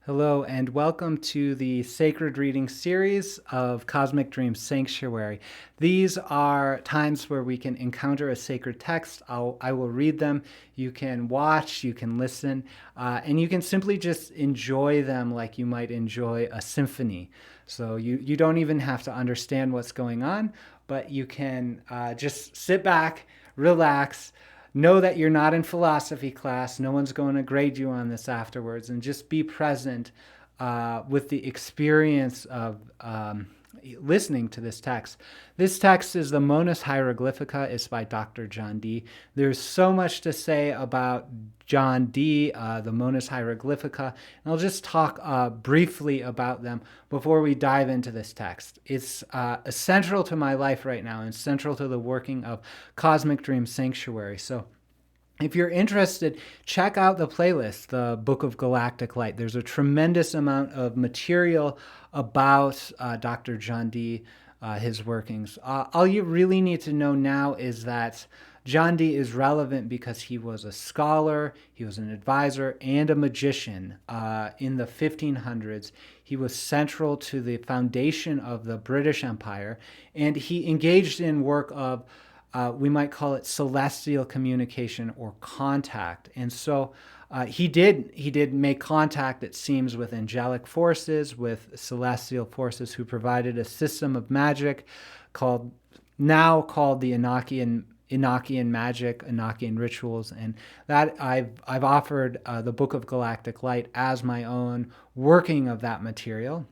Hello, and welcome to the Sacred Reading series of Cosmic Dream Sanctuary. These are times where we can encounter a sacred text. I will read them. You can watch, you can listen, and you can simply just enjoy them like you might enjoy a symphony. So you don't even have to understand what's going on, but you can just sit back, relax, know that you're not in philosophy class. No one's going to grade you on this afterwards, and just be present with the experience of listening to this text. This text is the Monus Hierogliphica. It's by Dr. John Dee. There's so much to say about John Dee, the Monus Hierogliphica, and I'll just talk briefly about them before we dive into this text. It's central to my life right now and central to the working of Cosmic Dream Sanctuary. So if you're interested, check out the playlist, the Book of Galactic Light. There's a tremendous amount of material about Dr. John Dee, his workings. All you really need to know now is that John Dee is relevant because he was a scholar, he was an advisor, and a magician in the 1500s. He was central to the foundation of the British Empire, and he engaged in work of we might call it celestial communication or contact. And so he did make contact, it seems, with angelic forces, with celestial forces who provided a system of magic now called the Enochian magic, Enochian rituals, and that I've offered the Book of Galactic Light as my own working of that material.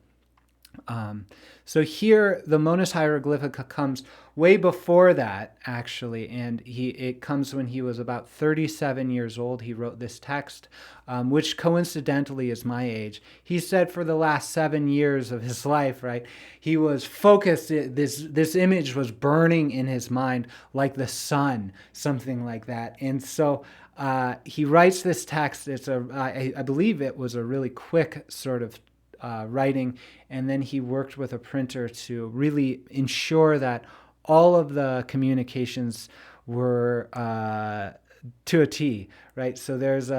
So here, the Monus Hierogliphica comes way before that, actually, and it comes when he was about 37 years old. He wrote this text, which coincidentally is my age. He said for the last 7 years of his life, right, he was focused. This image was burning in his mind like the sun, something like that. And so he writes this text. I believe it was a really quick sort of writing, and then he worked with a printer to really ensure that all of the communications were to a T, right? So there's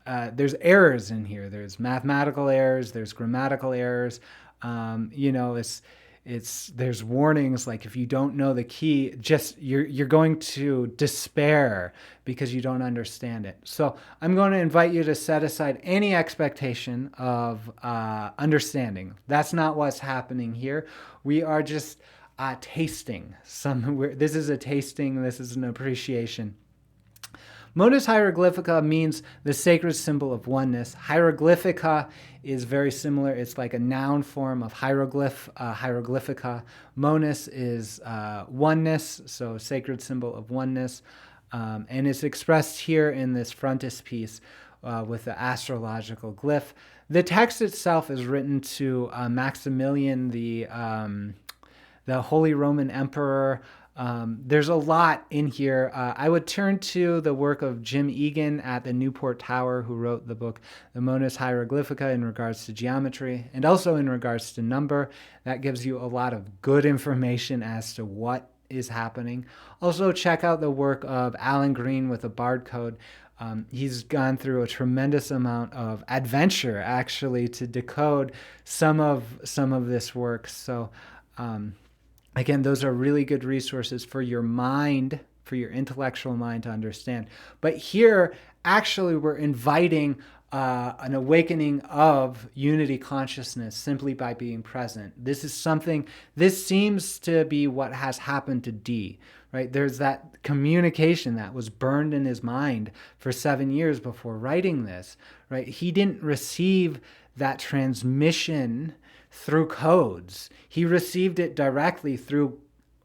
errors in here. There's mathematical errors. There's grammatical errors. There's warnings like if you don't know the key, just you're going to despair because you don't understand it. So I'm going to invite you to set aside any expectation of understanding. That's not what's happening here. We are just tasting. This is a tasting. This is an appreciation. Monus Hierogliphica means the sacred symbol of oneness. Hierogliphica is very similar. It's like a noun form of hieroglyph, hieroglyphica. Monus is oneness, so sacred symbol of oneness. And it's expressed here in this frontispiece with the astrological glyph. The text itself is written to Maximilian, the Holy Roman Emperor. There's a lot in here. I would turn to the work of Jim Egan at the Newport Tower, who wrote the book, The Monus Hierogliphica, in regards to geometry and also in regards to number. That gives you a lot of good information as to what is happening. Also, check out the work of Alan Green with the Bard Code. He's gone through a tremendous amount of adventure, actually, to decode some of this work. So, again, those are really good resources for your mind, for your intellectual mind to understand. But here, actually, we're inviting an awakening of unity consciousness simply by being present. This seems to be what has happened to Dee, right? There's that communication that was burned in his mind for 7 years before writing this, right? He didn't receive that transmission through codes. He received it directly through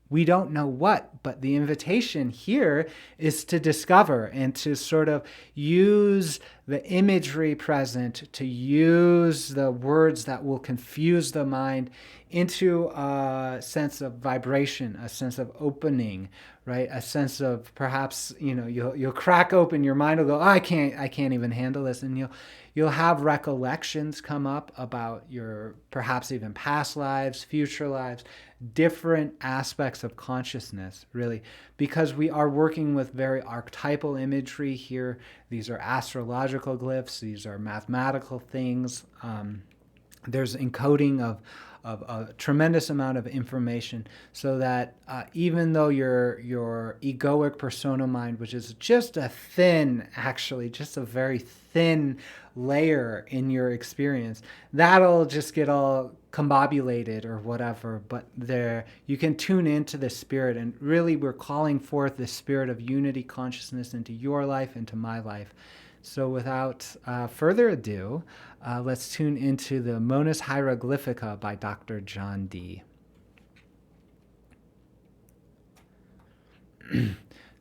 we don't know what, but the invitation here is to discover and to sort of use the imagery present, to use the words that will confuse the mind into a sense of vibration, a sense of opening, right? A sense of perhaps, you'll crack open, your mind will go, oh, I can't even handle this. And you'll have recollections come up about your perhaps even past lives, future lives, different aspects of consciousness, really, because we are working with very archetypal imagery here. These are astrological glyphs, these are mathematical things. There's encoding of a tremendous amount of information, so that even though your egoic persona mind, which is just a very thin layer in your experience, that'll just get all combobulated or whatever, but there you can tune into the spirit, and really we're calling forth the spirit of unity consciousness into your life, into my life. So without further ado, let's tune into the Monas Hierogliphica by Dr. John Dee.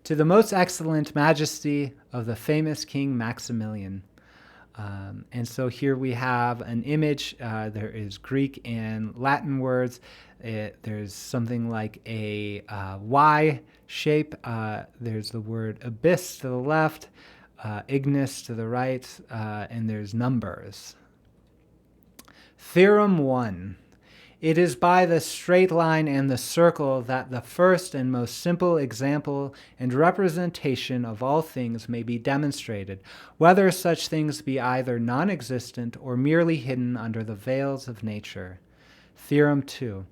To the most excellent majesty of the famous King Maximilian. And so here we have an image. There is Greek and Latin words. There's something like a Y shape. There's the word abyss to the left, ignis to the right, and there's numbers. Theorem 1. It is by the straight line and the circle that the first and most simple example and representation of all things may be demonstrated, whether such things be either non-existent or merely hidden under the veils of nature. Theorem 2.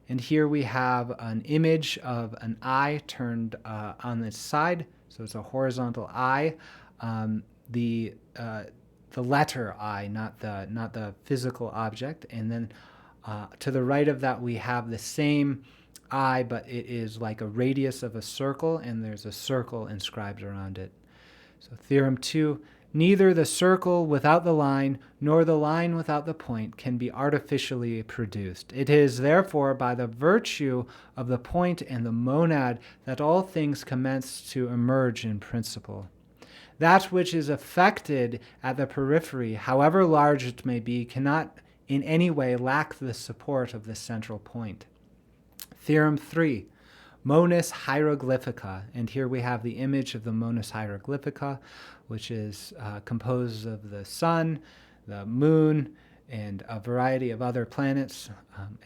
And here we have an image of an eye turned on its side, so it's a horizontal eye. The letter I, not the physical object, and then to the right of that we have the same eye, but it is like a radius of a circle, and there's a circle inscribed around it. So theorem 2, neither the circle without the line nor the line without the point can be artificially produced. It is therefore by the virtue of the point and the monad that all things commence to emerge in principle. That which is affected at the periphery, however large it may be, cannot in any way lack the support of the central point. Theorem 3, Monas Hierogliphica. And here we have the image of the Monas Hierogliphica, which is composed of the sun, the moon, and a variety of other planets.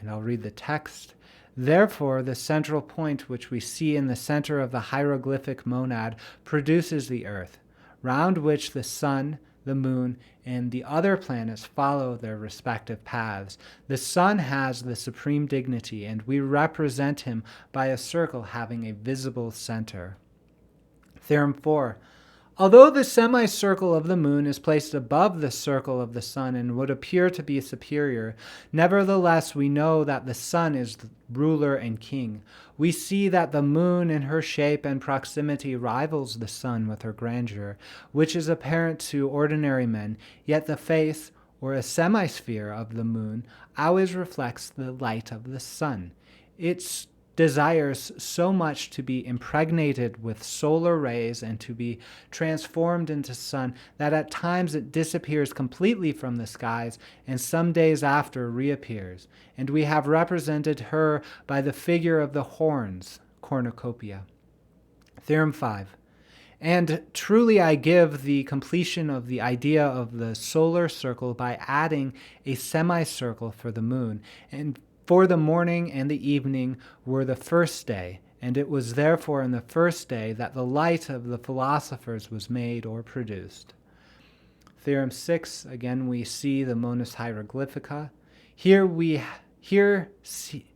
And I'll read the text. Therefore, the central point which we see in the center of the hieroglyphic monad produces the earth, round which the sun, the moon, and the other planets follow their respective paths. The sun has the supreme dignity, and we represent him by a circle having a visible center. Theorem 4. Although the semicircle of the moon is placed above the circle of the sun and would appear to be superior, nevertheless we know that the sun is the ruler and king. We see that the moon in her shape and proximity rivals the sun with her grandeur, which is apparent to ordinary men, yet the face, or a semisphere of the moon, always reflects the light of the sun. Its desires so much to be impregnated with solar rays and to be transformed into sun that at times it disappears completely from the skies and some days after reappears. And we have represented her by the figure of the horns, cornucopia. Theorem 5. And truly I give the completion of the idea of the solar circle by adding a semicircle for the moon, and for the morning and the evening were the first day, and it was therefore in the first day that the light of the philosophers was made or produced. Theorem 6, again we see the Monas Hierogliphica. Here we see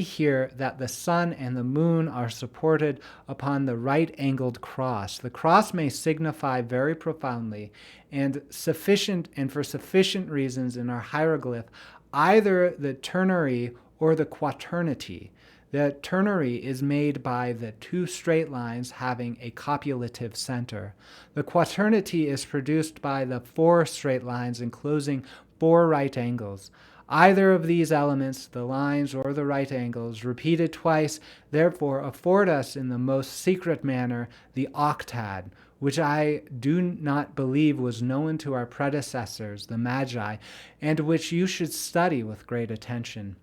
here that the sun and the moon are supported upon the right-angled cross. The cross may signify very profoundly and for sufficient reasons in our hieroglyph, either the ternary or the quaternity. The ternary is made by the two straight lines having a copulative center. The quaternity is produced by the four straight lines enclosing four right angles. Either of these elements, the lines or the right angles, repeated twice, therefore afford us in the most secret manner the octad, which I do not believe was known to our predecessors, the Magi, and which you should study with great attention.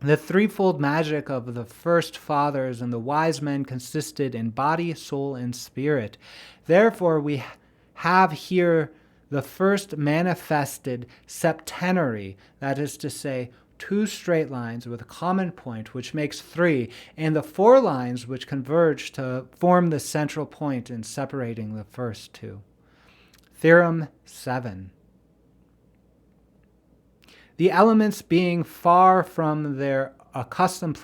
The threefold magic of the first fathers and the wise men consisted in body, soul, and spirit. Therefore, we have here the first manifested septenary, that is to say, 2 straight lines with a common point, which makes 3, and the 4 lines which converge to form the central point in separating the first 2. Theorem 7. The elements being far from their accustomed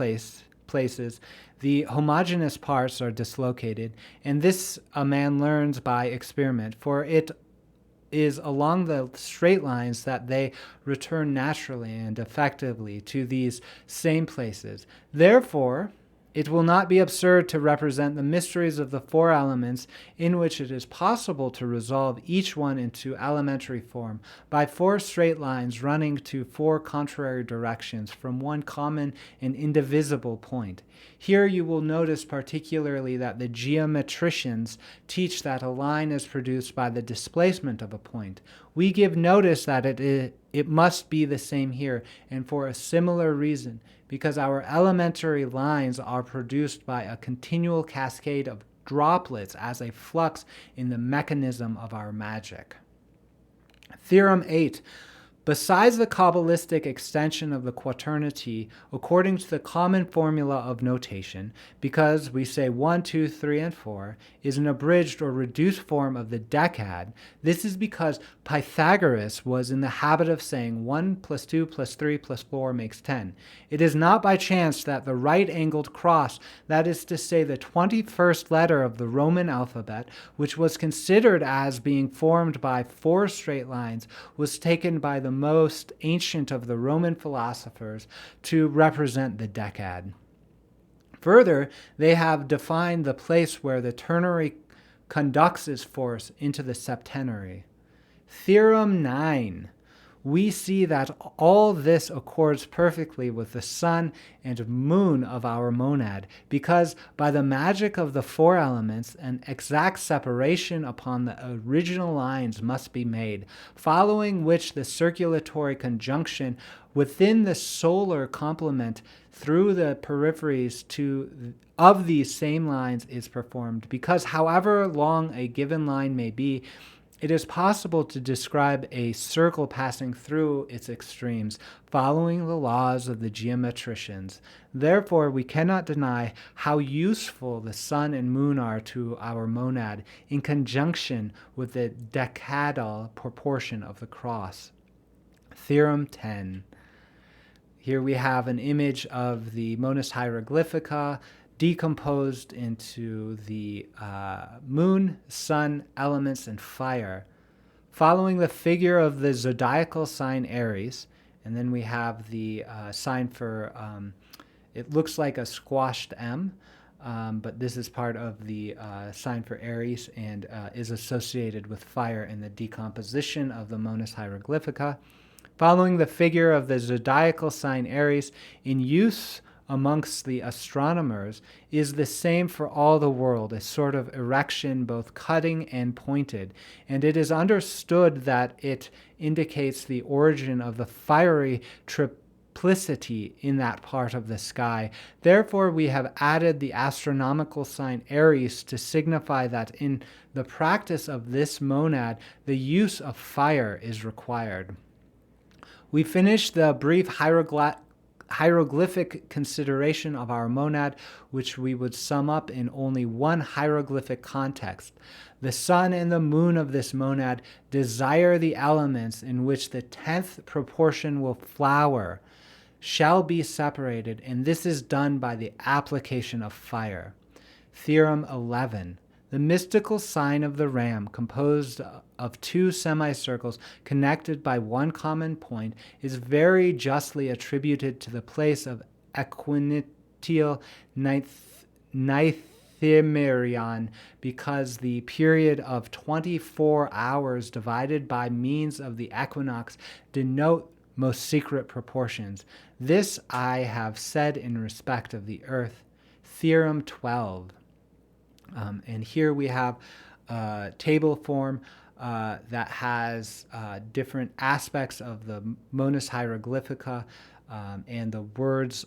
places, the homogeneous parts are dislocated, and this a man learns by experiment, for it is along the straight lines that they return naturally and effectively to these same places. Therefore, it will not be absurd to represent the mysteries of the 4 elements in which it is possible to resolve each one into elementary form by 4 straight lines running to 4 contrary directions from one common and indivisible point. Here you will notice particularly that the geometricians teach that a line is produced by the displacement of a point. We give notice that it must be the same here, and for a similar reason, because our elementary lines are produced by a continual cascade of droplets as a flux in the mechanism of our magic. Theorem 8. Besides the Kabbalistic extension of the quaternity, according to the common formula of notation, because we say 1, 2, 3, and 4, is an abridged or reduced form of the decad, this is because Pythagoras was in the habit of saying 1 plus 2 plus 3 plus 4 makes 10. It is not by chance that the right-angled cross, that is to say the 21st letter of the Roman alphabet, which was considered as being formed by 4 straight lines, was taken by the most ancient of the Roman philosophers to represent the decad. Further, they have defined the place where the ternary conducts its force into the septenary. Theorem 9. We see that all this accords perfectly with the sun and moon of our monad, because by the magic of the 4 elements, an exact separation upon the original lines must be made, following which the circulatory conjunction within the solar complement through the peripheries of these same lines is performed. Because however long a given line may be, it is possible to describe a circle passing through its extremes, following the laws of the geometricians. Therefore, we cannot deny how useful the sun and moon are to our monad in conjunction with the decadal proportion of the cross. Theorem 10. Here we have an image of the Monas Hierogliphica, decomposed into the moon, sun, elements, and fire, following the figure of the zodiacal sign Aries. And then we have the sign for, it looks like a squashed M, but this is part of the sign for Aries and is associated with fire in the decomposition of the Monas Hierogliphica. Following the figure of the zodiacal sign Aries, in use amongst the astronomers, is the same for all the world, a sort of erection both cutting and pointed, and it is understood that it indicates the origin of the fiery triplicity in that part of the sky. Therefore, we have added the astronomical sign Aries to signify that in the practice of this monad, the use of fire is required. We finish the brief hieroglyphic consideration of our monad, which we would sum up in only one hieroglyphic context. The sun and the moon of this monad desire the elements in which the 10th proportion will flower, shall be separated, and this is done by the application of fire. Theorem 11. The mystical sign of the ram, composed of 2 semicircles connected by one common point, is very justly attributed to the place of equinoctial nithymeron, because the period of 24 hours divided by means of the equinox denote most secret proportions. This I have said in respect of the earth. Theorem 12. And here we have table form that has different aspects of the Monas Hierogliphica and the words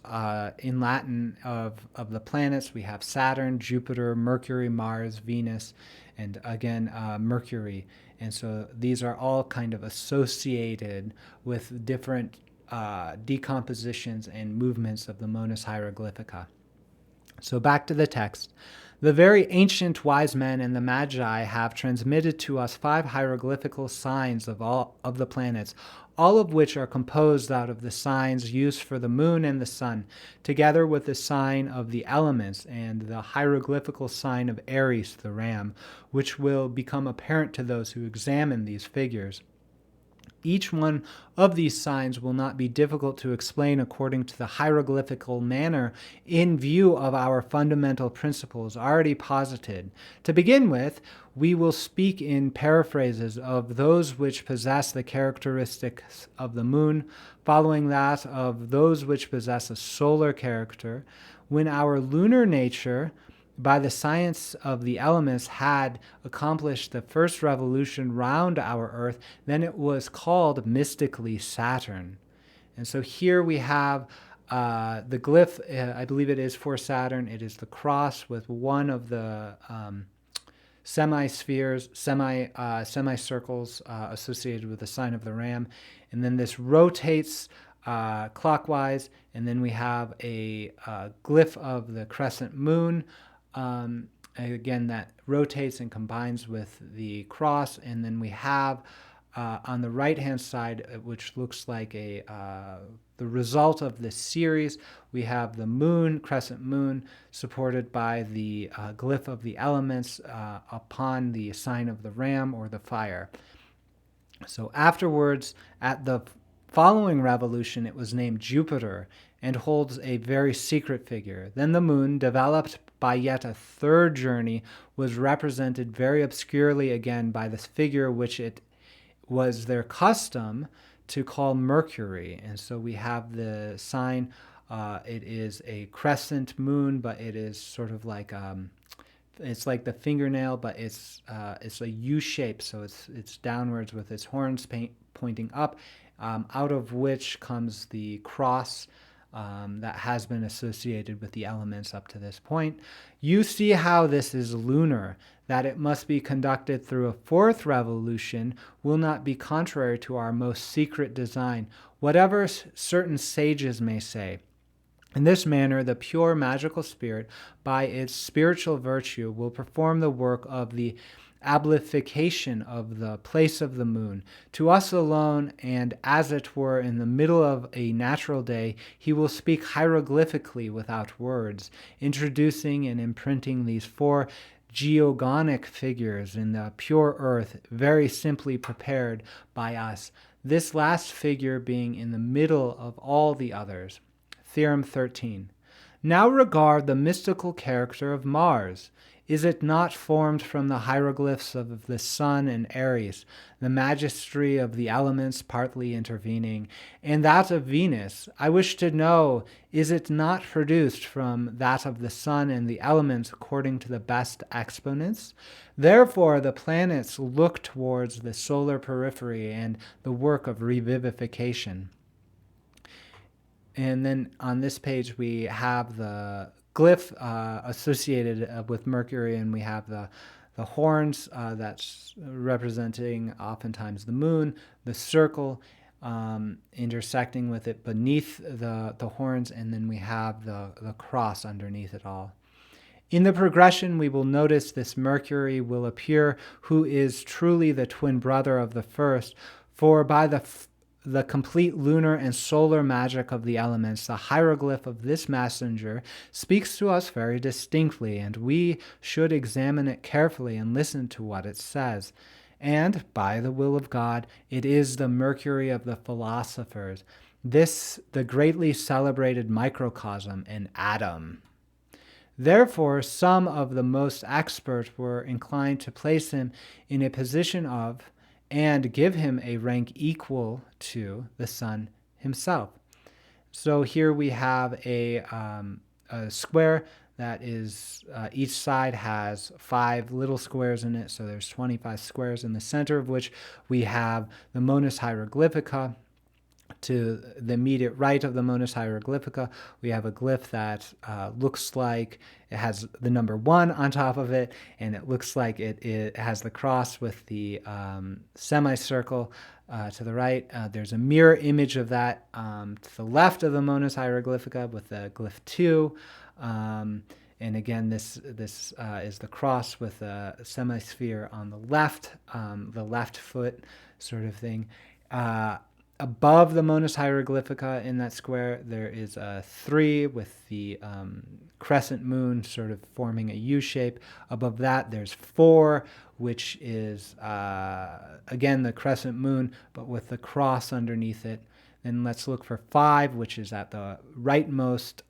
in Latin of the planets. We have Saturn, Jupiter, Mercury, Mars, Venus, and again, Mercury. And so these are all kind of associated with different decompositions and movements of the Monas Hierogliphica. So back to the text. The very ancient wise men and the magi have transmitted to us 5 hieroglyphical signs of all of the planets, all of which are composed out of the signs used for the moon and the sun, together with the sign of the elements and the hieroglyphical sign of Aries, the ram, which will become apparent to those who examine these figures. Each one of these signs will not be difficult to explain according to the hieroglyphical manner in view of our fundamental principles already posited. To begin with, we will speak in paraphrases of those which possess the characteristics of the moon, following that of those which possess a solar character. When our lunar nature, by the science of the elements, had accomplished the first revolution round our Earth, then it was called mystically Saturn. And so here we have the glyph, I believe it is for Saturn. It is the cross with one of the semi-spheres, semicircles associated with the sign of the ram. And then this rotates clockwise, and then we have a glyph of the crescent moon, again, that rotates and combines with the cross. And then we have on the right-hand side, which looks like the result of this series, we have the moon, crescent moon, supported by the glyph of the elements upon the sign of the ram or the fire. So afterwards, at the following revolution, it was named Jupiter and holds a very secret figure. Then the moon, developed by yet a third journey, was represented very obscurely again by this figure which it was their custom to call Mercury. And so we have the sign, it is a crescent moon, but it is sort of like it's like the fingernail, but it's a U shape, so it's downwards with its horns pointing up, out of which comes the cross that has been associated with the elements up to this point. You see how this is lunar. That it must be conducted through a fourth revolution will not be contrary to our most secret design, whatever certain sages may say. In this manner, the pure magical spirit, by its spiritual virtue, will perform the work of the ablification of the place of the moon. To us alone, and as it were in the middle of a natural day, he will speak hieroglyphically without words, introducing and imprinting these 4 geogonic figures in the pure earth, very simply prepared by us, this last figure being in the middle of all the others. Theorem 13. Now regard the mystical character of Mars. Is it not formed from the hieroglyphs of the sun and Aries, the majesty of the elements partly intervening, and that of Venus? I wish to know, is it not produced from that of the sun and the elements according to the best exponents? Therefore the planets look towards the solar periphery and the work of revivification. And then on this page we have the glyph associated with Mercury, and we have the horns that's representing oftentimes the moon, the circle intersecting with it beneath the horns, and then we have the cross underneath it all. In the progression, we will notice this Mercury will appear, who is truly the twin brother of the first, for by the complete lunar and solar magic of the elements, the hieroglyph of this messenger speaks to us very distinctly, and we should examine it carefully and listen to what it says. And, by the will of God, it is the Mercury of the philosophers, this the greatly celebrated microcosm, an atom. Therefore, some of the most expert were inclined to place him in a position of and give him a rank equal to the sun himself. So here we have a square that is, each side has 5 little squares in it, so there's 25 squares, in the center of which we have the Monas Hierogliphica. To the immediate right of the Monas Hierogliphica, we have a glyph that looks like it has the number 1 on top of it, and it looks like it has the cross with the semicircle to the right. There's a mirror image of that to the left of the Monas Hierogliphica with the glyph 2. And again, this is the cross with a semisphere on the left foot sort of thing. Above the Monas Hierogliphica in that square, there is a 3 with the crescent moon sort of forming a U shape. Above that, there's 4, which is, again, the crescent moon, but with the cross underneath it. Then let's look for 5, which is at the rightmost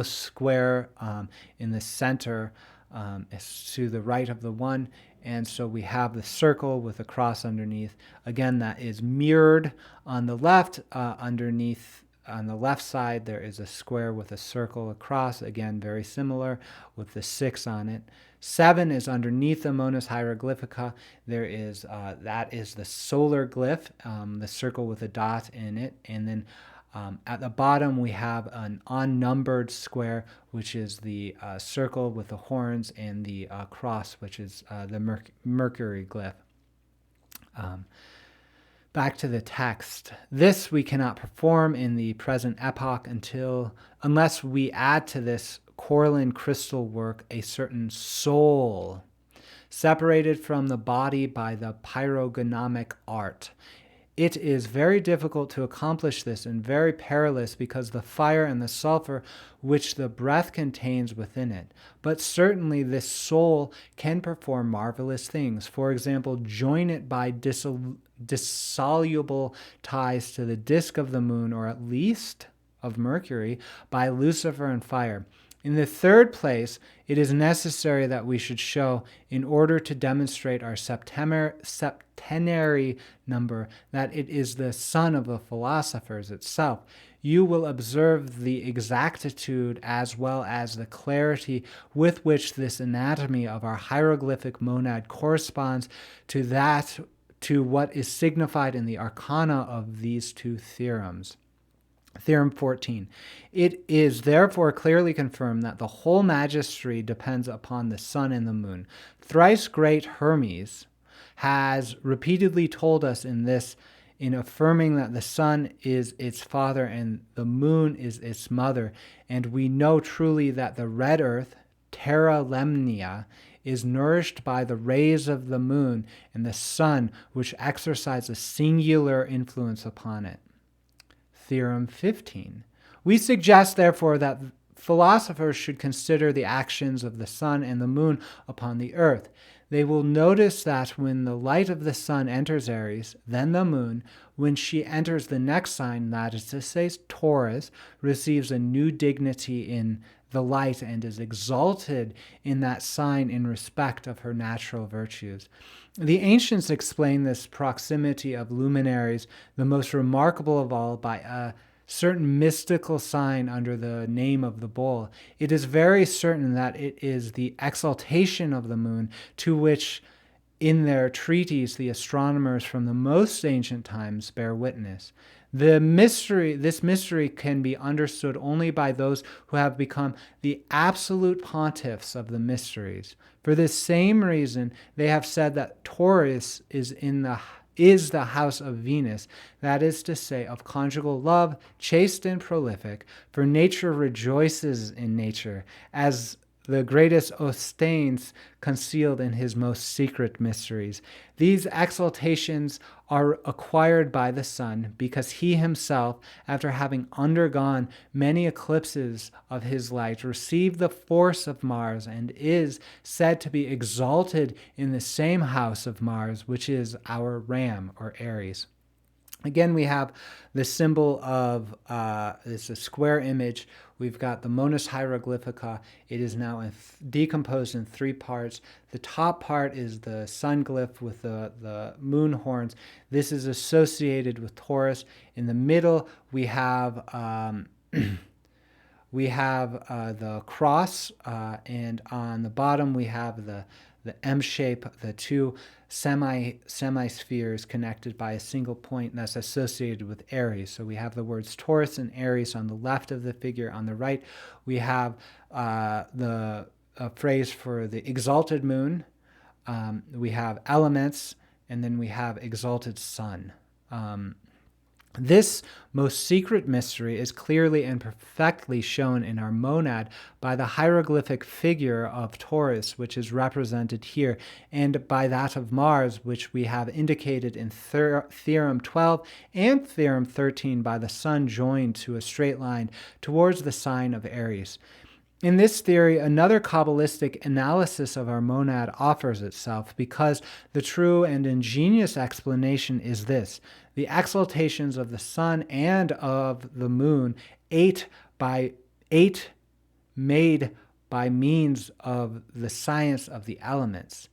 square in the center, is to the right of the 1. And so we have the circle with a cross underneath. Again, that is mirrored on the left. Underneath, on the left side, there is a square with a circle across. Again, very similar with the 6 on it. 7 is underneath the Monas Hierogliphica. There is, that is the solar glyph, the circle with a dot in it. And then at the bottom, we have an unnumbered square, which is the circle with the horns, and the cross, which is the Mercury glyph. Back to the text. This we cannot perform in the present epoch unless we add to this coralline crystal work a certain soul, separated from the body by the pyrognomic art. It is very difficult to accomplish this and very perilous because the fire and the sulfur which the breath contains within it. But certainly this soul can perform marvelous things. For example, join it by dissoluble ties to the disk of the moon, or at least of Mercury, by Lucifer and fire. In the third place, it is necessary that we should show, in order to demonstrate our septenary number, that it is the son of the philosophers itself. You will observe the exactitude as well as the clarity with which this anatomy of our hieroglyphic monad corresponds to what is signified in the arcana of these 2 theorems. Theorem 14. It is therefore clearly confirmed that the whole magistery depends upon the sun and the moon. Thrice great Hermes has repeatedly told us in affirming that the sun is its father and the moon is its mother, and we know truly that the red earth, terra lemnia, is nourished by the rays of the moon and the sun, which exercise a singular influence upon it. Theorem 15. We suggest, therefore, that philosophers should consider the actions of the sun and the moon upon the earth. They will notice that when the light of the sun enters Aries, then the moon, when she enters the next sign, that is to say Taurus, receives a new dignity in the light and is exalted in that sign in respect of her natural virtues. The ancients explain this proximity of luminaries, the most remarkable of all, by a certain mystical sign under the name of the bull. It is very certain that it is the exaltation of the moon, to which in their treatises the astronomers from the most ancient times bear witness. This mystery can be understood only by those who have become the absolute pontiffs of the mysteries. For this same reason, they have said that Taurus is the house of Venus, that is to say, of conjugal love, chaste and prolific, for nature rejoices in nature, as the greatest Ostanes concealed in his most secret mysteries. These exaltations are acquired by the sun, because he himself, after having undergone many eclipses of his light, received the force of Mars, and is said to be exalted in the same house of Mars, which is our ram, or Aries. Again, we have the symbol of, it's a square image. We've got the Monas Hierogliphica. It is now decomposed in 3 parts. The top part is the sun glyph with the moon horns. This is associated with Taurus. In the middle, we have we have the cross, and on the bottom we have the M shape, the two semi-spheres connected by a single point that's associated with Aries. So we have the words Taurus and Aries on the left of the figure. On the right, we have the phrase for the exalted moon. We have elements, and then we have exalted sun. This most secret mystery is clearly and perfectly shown in our monad by the hieroglyphic figure of Taurus, which is represented here, and by that of Mars, which we have indicated in Theorem 12 and Theorem 13 by the sun joined to a straight line towards the sign of Aries. In this theory, another Kabbalistic analysis of our monad offers itself, because the true and ingenious explanation is this: the exaltations of the sun and of the moon, eight made by means of the science of the elements.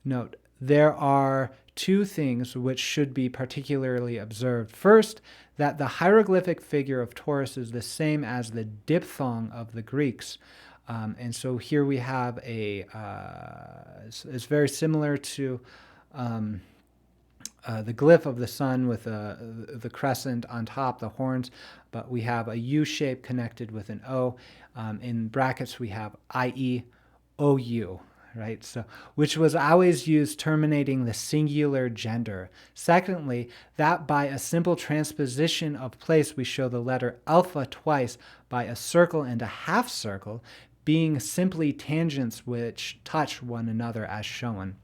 Note, there are two things which should be particularly observed. First, that the hieroglyphic figure of Taurus is the same as the diphthong of the Greeks. And so here we have it's very similar to the glyph of the sun with the crescent on top, the horns, but we have a U shape connected with an O. In brackets, we have IE-OU. Right, so which was always used terminating the singular gender. Secondly, that by a simple transposition of place, we show the letter alpha twice by a circle and a half circle, being simply tangents which touch one another as shown.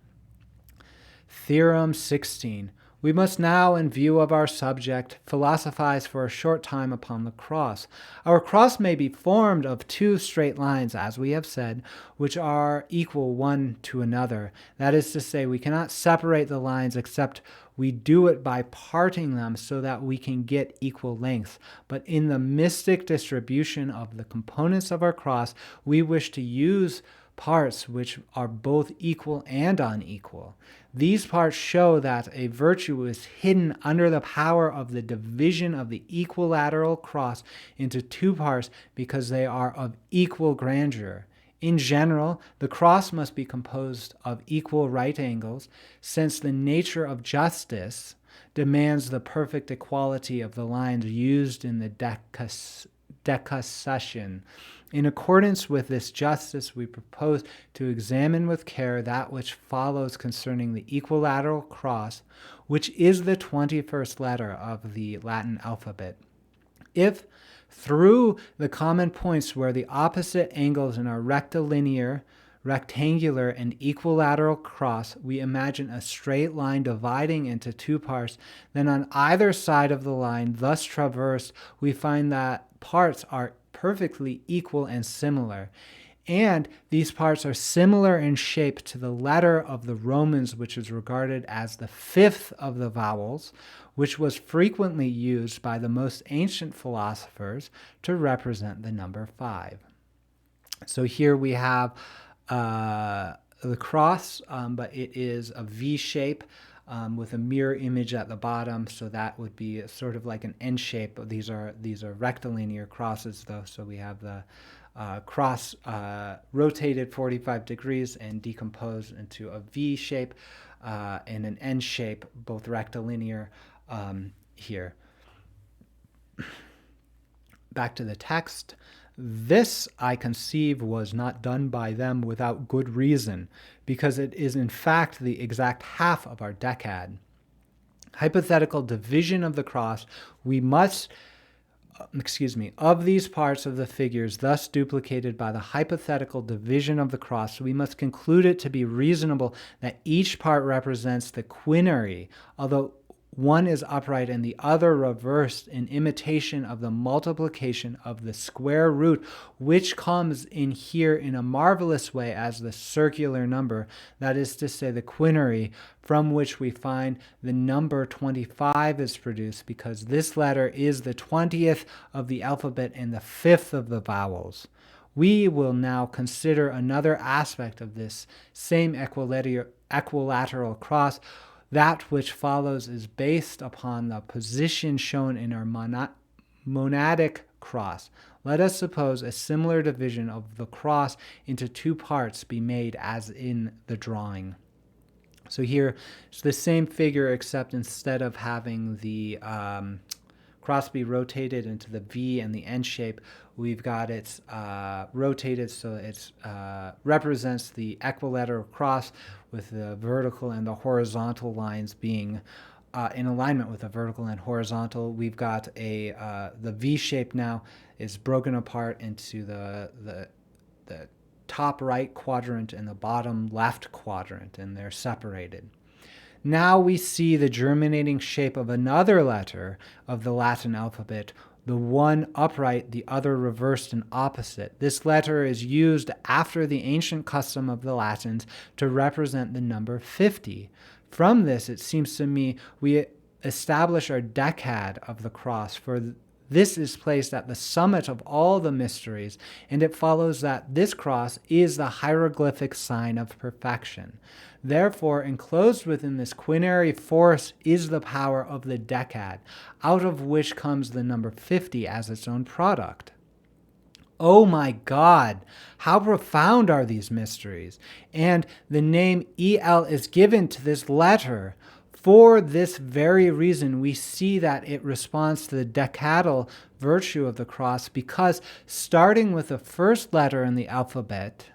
Theorem 16. We must now, in view of our subject, philosophize for a short time upon the cross. Our cross may be formed of two straight lines, as we have said, which are equal one to another. That is to say, we cannot separate the lines except we do it by parting them so that we can get equal length. But in the mystic distribution of the components of our cross, we wish to use parts which are both equal and unequal. These parts show that a virtue is hidden under the power of the division of the equilateral cross into two parts because they are of equal grandeur. In general, the cross must be composed of equal right angles, since the nature of justice demands the perfect equality of the lines used in the decussation. In accordance with this justice, we propose to examine with care that which follows concerning the equilateral cross, which is the 21st letter of the Latin alphabet. If, through the common points where the opposite angles in our rectilinear, rectangular, and equilateral cross, we imagine a straight line dividing into two parts, then on either side of the line thus traversed, we find that parts are perfectly equal and similar. And these parts are similar in shape to the letter of the Romans, which is regarded as the fifth of the vowels, which was frequently used by the most ancient philosophers to represent the number 5. So here we have the cross, but it is a V shape with a mirror image at the bottom, so that would be sort of like an N shape. These are rectilinear crosses, though, so we have the cross rotated 45 degrees and decomposed into a V shape and an N shape, both rectilinear here. Back to the text. This, I conceive, was not done by them without good reason, because it is in fact the exact half of our decad. Hypothetical division of the cross, we must, of these parts of the figures thus duplicated by the hypothetical division of the cross, we must conclude it to be reasonable that each part represents the quinary, although one is upright and the other reversed, in imitation of the multiplication of the square root, which comes in here in a marvelous way as the circular number, that is to say the quinary, from which we find the number 25 is produced, because this letter is the 20th of the alphabet and the 5th of the vowels. We will now consider another aspect of this same equilateral cross. That which follows is based upon the position shown in our monadic cross. Let us suppose a similar division of the cross into two parts be made as in the drawing. So here it's the same figure, except instead of having the cross be rotated into the V and the N shape, we've got it rotated so it represents the equilateral cross with the vertical and the horizontal lines being in alignment with the vertical and horizontal. We've got the V shape now is broken apart into the top right quadrant and the bottom left quadrant, and they're separated. Now we see the germinating shape of another letter of the Latin alphabet, the one upright, the other reversed and opposite. This letter is used after the ancient custom of the Latins to represent the number 50. From this, it seems to me, we establish our decad of the cross, for this is placed at the summit of all the mysteries, and it follows that this cross is the hieroglyphic sign of perfection. Therefore, enclosed within this quinary force is the power of the decad, out of which comes the number 50 as its own product. Oh my God, how profound are these mysteries! And the name El is given to this letter. For this very reason, we see that it responds to the decadal virtue of the cross, because starting with the first letter in the alphabet,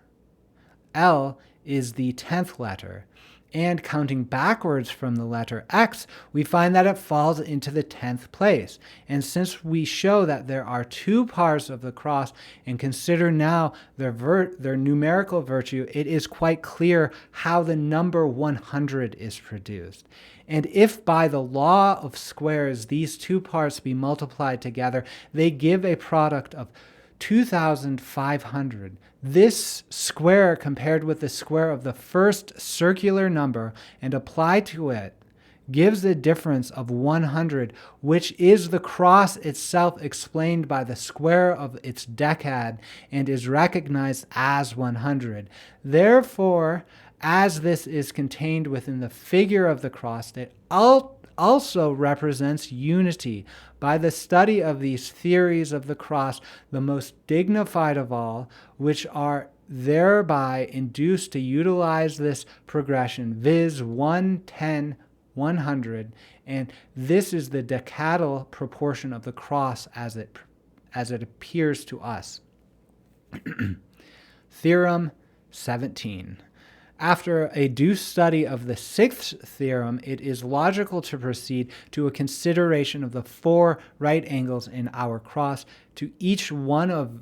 L is the 10th letter, and counting backwards from the letter X, we find that it falls into the 10th place. And since we show that there are two parts of the cross and consider now their numerical virtue, it is quite clear how the number 100 is produced. And if by the law of squares these two parts be multiplied together, they give a product of 2,500. This square compared with the square of the first circular number and applied to it gives a difference of 100, which is the cross itself explained by the square of its decad and is recognized as 100. Therefore, as this is contained within the figure of the cross, it also represents unity. By the study of these theories of the cross, the most dignified of all, which are thereby induced to utilize this progression, viz. 1, 10, 100, and this is the decadal proportion of the cross as it appears to us. Theorem 17. After a due study of the sixth theorem, it is logical to proceed to a consideration of the four right angles in our cross, to each one of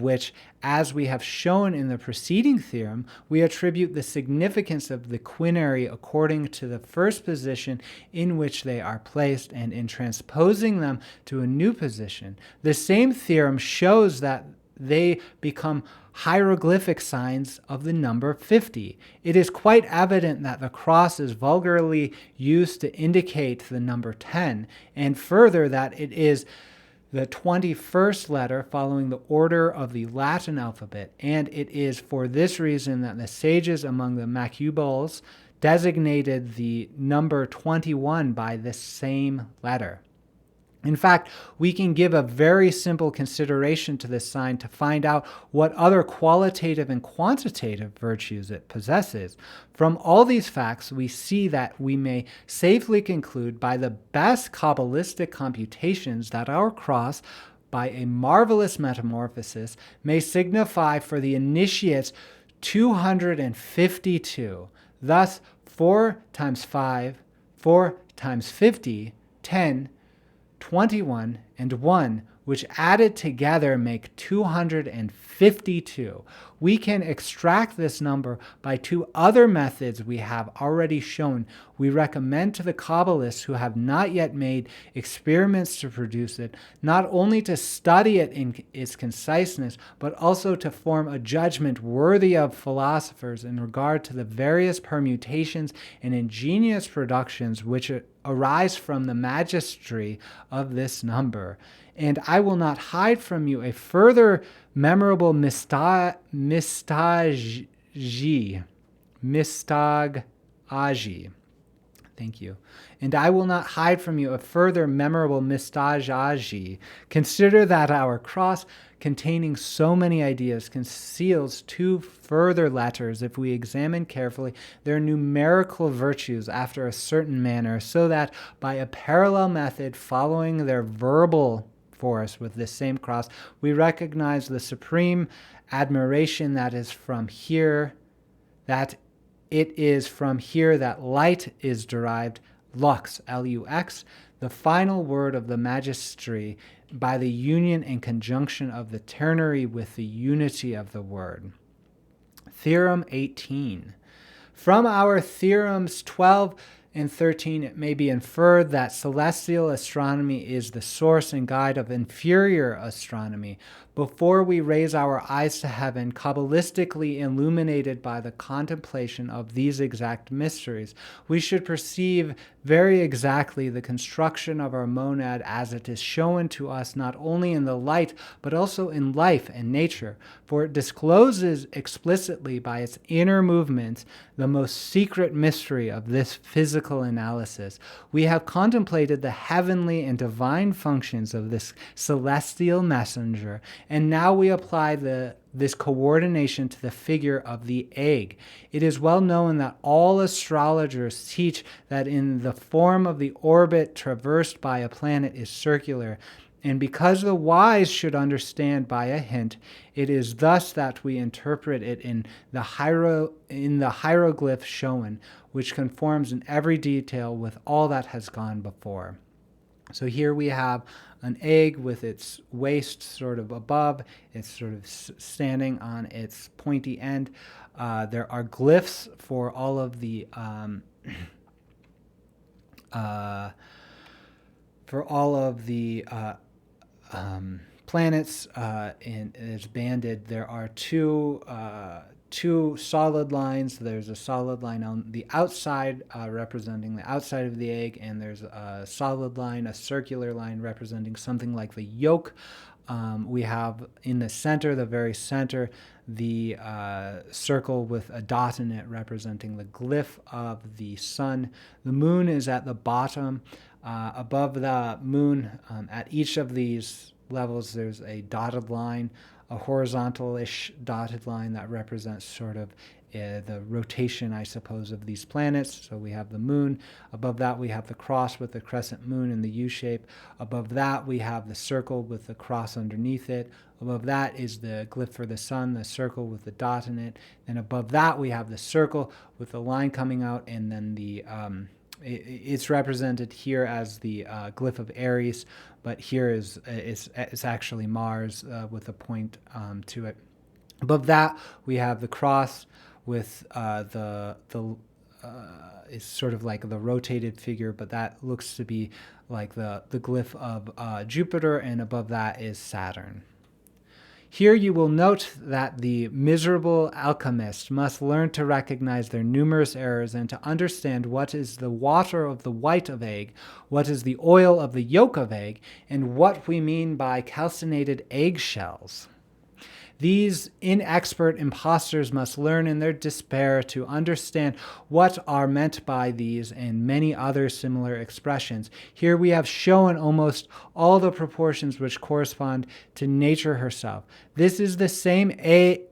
which, as we have shown in the preceding theorem, we attribute the significance of the quinary according to the first position in which they are placed, and in transposing them to a new position. The same theorem shows that they become hieroglyphic signs of the number 50. It is quite evident that the cross is vulgarly used to indicate the number 10, and further that it is the 21st letter following the order of the Latin alphabet, and it is for this reason that the sages among the Macubals designated the number 21 by this same letter. In fact, we can give a very simple consideration to this sign to find out what other qualitative and quantitative virtues it possesses. From all these facts, we see that we may safely conclude by the best Kabbalistic computations that our cross, by a marvelous metamorphosis, may signify for the initiates 252. Thus, 4 times 5, 4 times 50, 10, 21, and 1, which added together make 252. We can extract this number by two other methods we have already shown. We recommend to the Kabbalists who have not yet made experiments to produce it, not only to study it in its conciseness, but also to form a judgment worthy of philosophers in regard to the various permutations and ingenious productions which arise from the magistry of this number. And I will not hide from you a further memorable mystaggi. Thank you. And I will not hide from you a further memorable mistajaji. Consider that our cross, containing so many ideas, conceals two further letters if we examine carefully their numerical virtues after a certain manner, so that by a parallel method following their verbal force with this same cross, we recognize the supreme admiration that is from here, that it is from here that light is derived, lux, L-U-X, the final word of the magistry, by the union and conjunction of the ternary with the unity of the word. Theorem 18. From our theorems 12 and 13, it may be inferred that celestial astronomy is the source and guide of inferior astronomy. Before we raise our eyes to heaven, Kabbalistically illuminated by the contemplation of these exact mysteries, we should perceive very exactly the construction of our monad as it is shown to us not only in the light, but also in life and nature, for it discloses explicitly by its inner movements the most secret mystery of this physical analysis. We have contemplated the heavenly and divine functions of this celestial messenger, and now we apply this coordination to the figure of the egg. It is well known that all astrologers teach that in the form of the orbit traversed by a planet is circular, and because the wise should understand by a hint, it is thus that we interpret it in the hieroglyph shown, which conforms in every detail with all that has gone before. So here we have an egg with its waist sort of above. It's sort of standing on its pointy end. There are glyphs for all of the planets, and it's banded. There are two solid lines. There's a solid line on the outside representing the outside of the egg, and there's a solid line, a circular line representing something like the yolk. We have in the center, the very center, the circle with a dot in it representing the glyph of the sun. The moon is at the bottom. Above the moon, at each of these levels, there's a dotted line, a horizontal-ish dotted line that represents sort of the rotation, I suppose, of these planets. So we have the moon. Above that, we have the cross with the crescent moon in the U shape. Above that, we have the circle with the cross underneath it. Above that is the glyph for the sun, the circle with the dot in it. Then above that, we have the circle with the line coming out, and then the it's represented here as the glyph of Aries, but here it's actually Mars with a point to it. Above that, we have the cross with it's sort of like the rotated figure, but that looks to be like the glyph of Jupiter, and above that is Saturn. Here you will note that the miserable alchemist must learn to recognize their numerous errors and to understand what is the water of the white of egg, what is the oil of the yolk of egg, and what we mean by calcinated eggshells. These inexpert impostors must learn in their despair to understand what are meant by these and many other similar expressions. Here we have shown almost all the proportions which correspond to nature herself. This is the same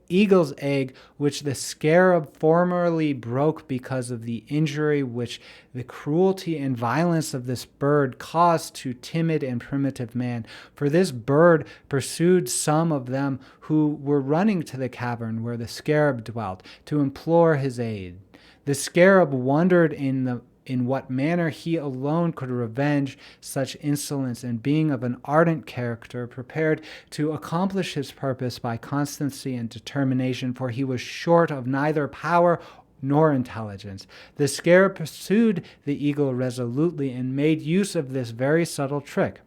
eagle's egg which the scarab formerly broke because of the injury which the cruelty and violence of this bird caused to timid and primitive man. For this bird pursued some of them who were running to the cavern where the scarab dwelt to implore his aid. The scarab wondered in what manner he alone could revenge such insolence, and being of an ardent character, prepared to accomplish his purpose by constancy and determination, for he was short of neither power nor intelligence. The scarab pursued the eagle resolutely and made use of this very subtle trick.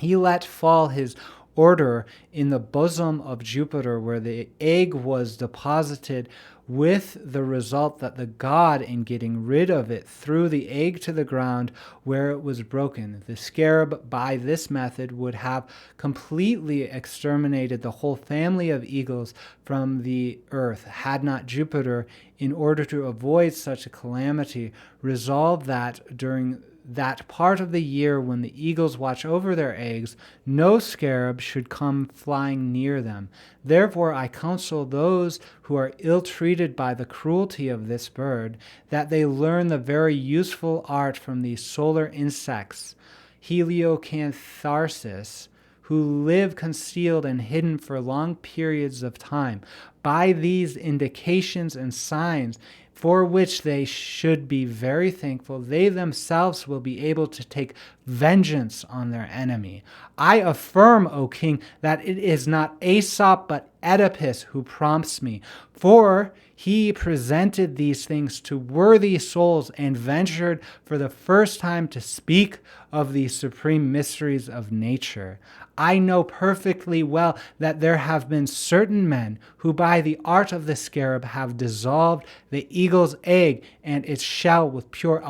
He let fall his order in the bosom of Jupiter, where the egg was deposited with the result that the god, in getting rid of it, threw the egg to the ground where it was broken. The scarab, by this method, would have completely exterminated the whole family of eagles from the earth, had not Jupiter, in order to avoid such a calamity, resolved that during that part of the year when the eagles watch over their eggs, no scarab should come flying near them. Therefore I counsel those who are ill-treated by the cruelty of this bird, that they learn the very useful art from these solar insects, Hieroglphyica, who live concealed and hidden for long periods of time. By these indications and signs, for which they should be very thankful, they themselves will be able to take vengeance on their enemy. I affirm, O king, that it is not Aesop but Oedipus who prompts me, for he presented these things to worthy souls and ventured for the first time to speak of the supreme mysteries of nature. I know perfectly well that there have been certain men who by the art of the scarab have dissolved the eagle's egg and its shell with pure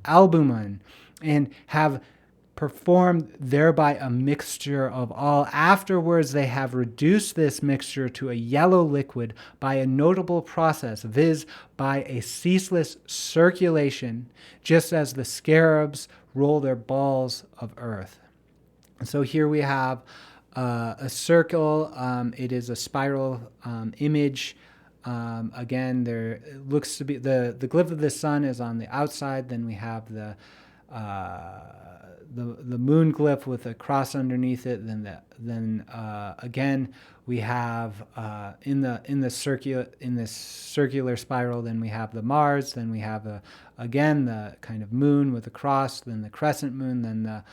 albumen, and have performed thereby a mixture of all. Afterwards they have reduced this mixture to a yellow liquid by a notable process, viz. By a ceaseless circulation, just as the scarabs roll their balls of earth. So here we have a circle. It is a spiral image. Again, there looks to be the glyph of the sun is on the outside. Then we have the moon glyph with a cross underneath it. Then again we have in this circular spiral. Then we have the Mars. Then we have again the kind of moon with a cross. Then the crescent moon. Then the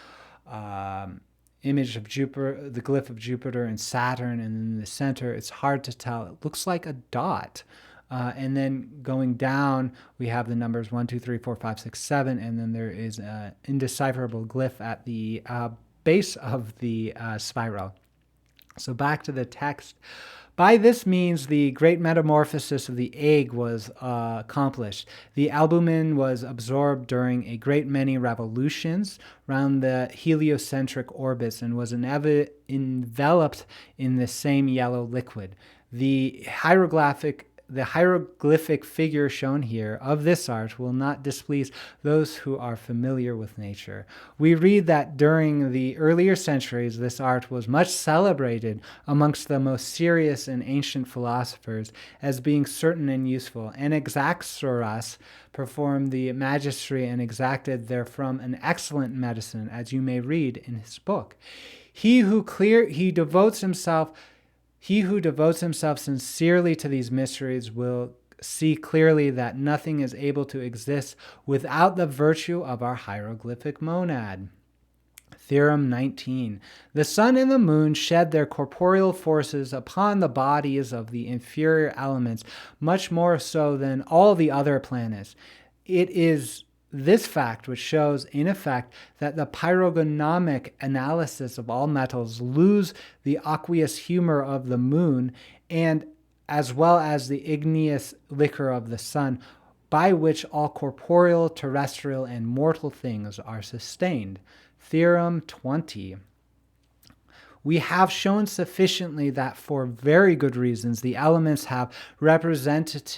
image of Jupiter, the glyph of Jupiter and Saturn, and in the center, it's hard to tell. It looks like a dot. And then going down, we have the numbers 1, 2, 3, 4, 5, 6, 7, and then there is an indecipherable glyph at the base of the spiral. So back to the text. By this means, the great metamorphosis of the egg was accomplished. The albumin was absorbed during a great many revolutions round the heliocentric orbits and was enveloped in the same yellow liquid. The hieroglyphic figure shown here of this art will not displease those who are familiar with nature. We read that during the earlier centuries, this art was much celebrated amongst the most serious and ancient philosophers as being certain and useful. Anaxagoras performed the magistery and exacted therefrom an excellent medicine, as you may read in his book. He who devotes himself sincerely to these mysteries will see clearly that nothing is able to exist without the virtue of our hieroglyphic monad. Theorem 19. The sun and the moon shed their corporeal forces upon the bodies of the inferior elements, much more so than all the other planets. It is this fact which shows, in effect, that the pyrogonomic analysis of all metals lose the aqueous humor of the moon, and as well as the igneous liquor of the sun, by which all corporeal, terrestrial, and mortal things are sustained. Theorem 20. We have shown sufficiently that for very good reasons the elements are represented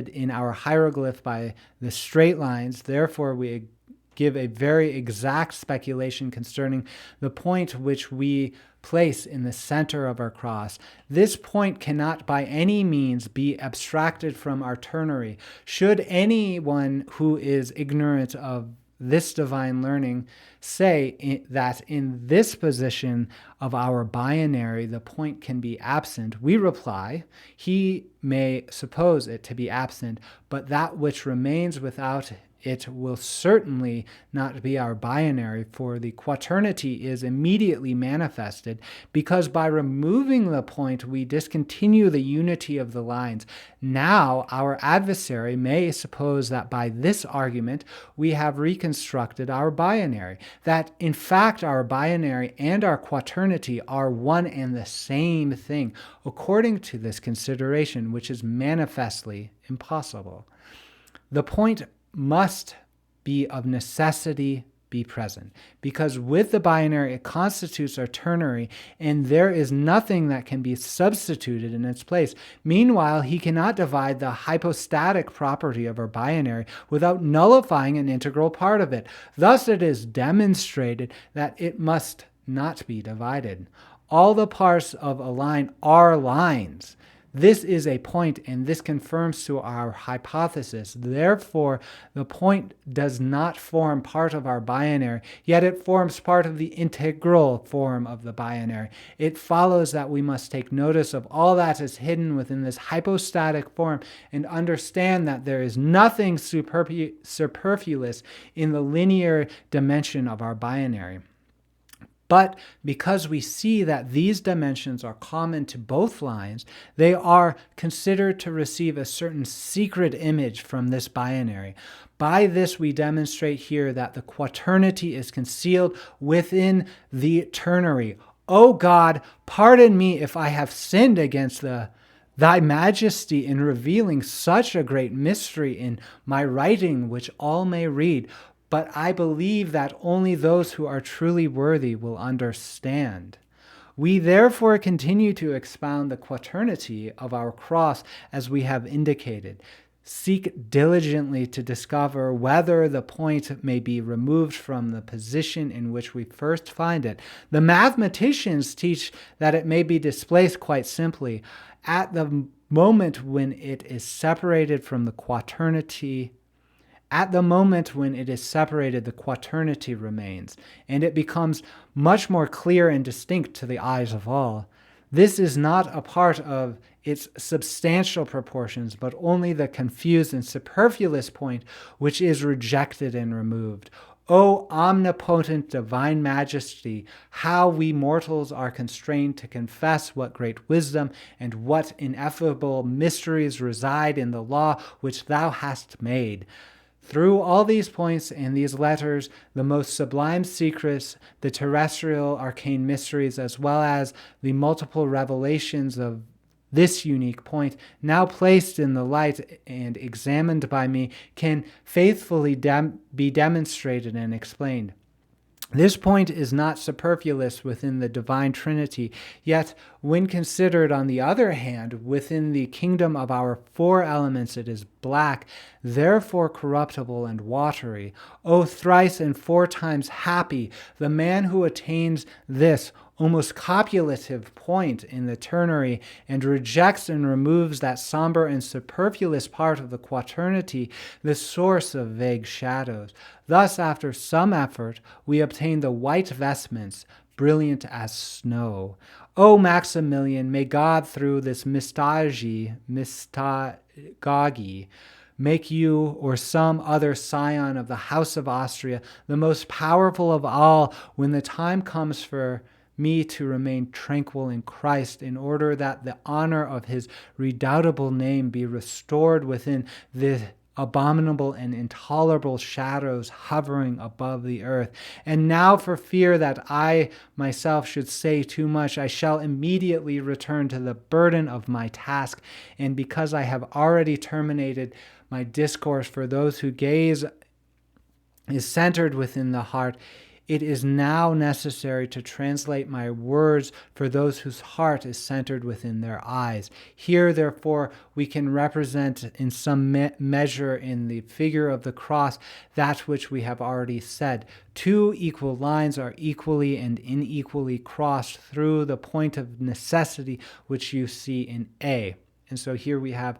in our hieroglyph by the straight lines. Therefore, we give a very exact speculation concerning the point which we place in the center of our cross. This point cannot by any means be abstracted from our ternary. Should anyone who is ignorant of this divine learning say that in this position of our binary the point can be absent, we reply, he may suppose it to be absent, but that which remains without it will certainly not be our binary, for the quaternity is immediately manifested, because by removing the point, we discontinue the unity of the lines. Now, our adversary may suppose that by this argument, we have reconstructed our binary, that in fact our binary and our quaternity are one and the same thing, according to this consideration, which is manifestly impossible. The point must be of necessity be present, because with the binary it constitutes our ternary, and there is nothing that can be substituted in its place. Meanwhile, he cannot divide the hypostatic property of our binary without nullifying an integral part of it. Thus it is demonstrated that it must not be divided. All the parts of a line are lines. This is a point, and this confirms to our hypothesis. Therefore, the point does not form part of our binary, yet it forms part of the integral form of the binary. It follows that we must take notice of all that is hidden within this hypostatic form and understand that there is nothing superfluous in the linear dimension of our binary. But because we see that these dimensions are common to both lines, they are considered to receive a certain secret image from this binary. By this, we demonstrate here that the quaternity is concealed within the ternary. O God, pardon me if I have sinned against Thy majesty in revealing such a great mystery in my writing, which all may read. But I believe that only those who are truly worthy will understand. We therefore continue to expound the quaternity of our cross as we have indicated. Seek diligently to discover whether the point may be removed from the position in which we first find it. The mathematicians teach that it may be displaced quite simply. At the moment when it is separated from the quaternity, the quaternity remains, and it becomes much more clear and distinct to the eyes of all. This is not a part of its substantial proportions, but only the confused and superfluous point which is rejected and removed. O omnipotent divine majesty, how we mortals are constrained to confess what great wisdom and what ineffable mysteries reside in the law which thou hast made. Through all these points and these letters, the most sublime secrets, the terrestrial arcane mysteries, as well as the multiple revelations of this unique point, now placed in the light and examined by me, can faithfully be demonstrated and explained. This point is not superfluous within the divine Trinity, yet when considered on the other hand within the kingdom of our four elements it is black, therefore corruptible and watery. O thrice and four times happy the man who attains this almost copulative point in the ternary, and rejects and removes that somber and superfluous part of the quaternity, the source of vague shadows. Thus, after some effort, we obtain the white vestments, brilliant as snow. O Maximilian, may God through this mystagogy, make you or some other scion of the House of Austria the most powerful of all when the time comes for me to remain tranquil in Christ, in order that the honor of his redoubtable name be restored within the abominable and intolerable shadows hovering above the earth. And now, for fear that I myself should say too much, I shall immediately return to the burden of my task, and because I have already terminated my discourse for those whose gaze is centered within the heart, it is now necessary to translate my words for those whose heart is centered within their eyes. Here, therefore, we can represent in some measure in the figure of the cross that which we have already said. Two equal lines are equally and unequally crossed through the point of necessity which you see in A. And so here we have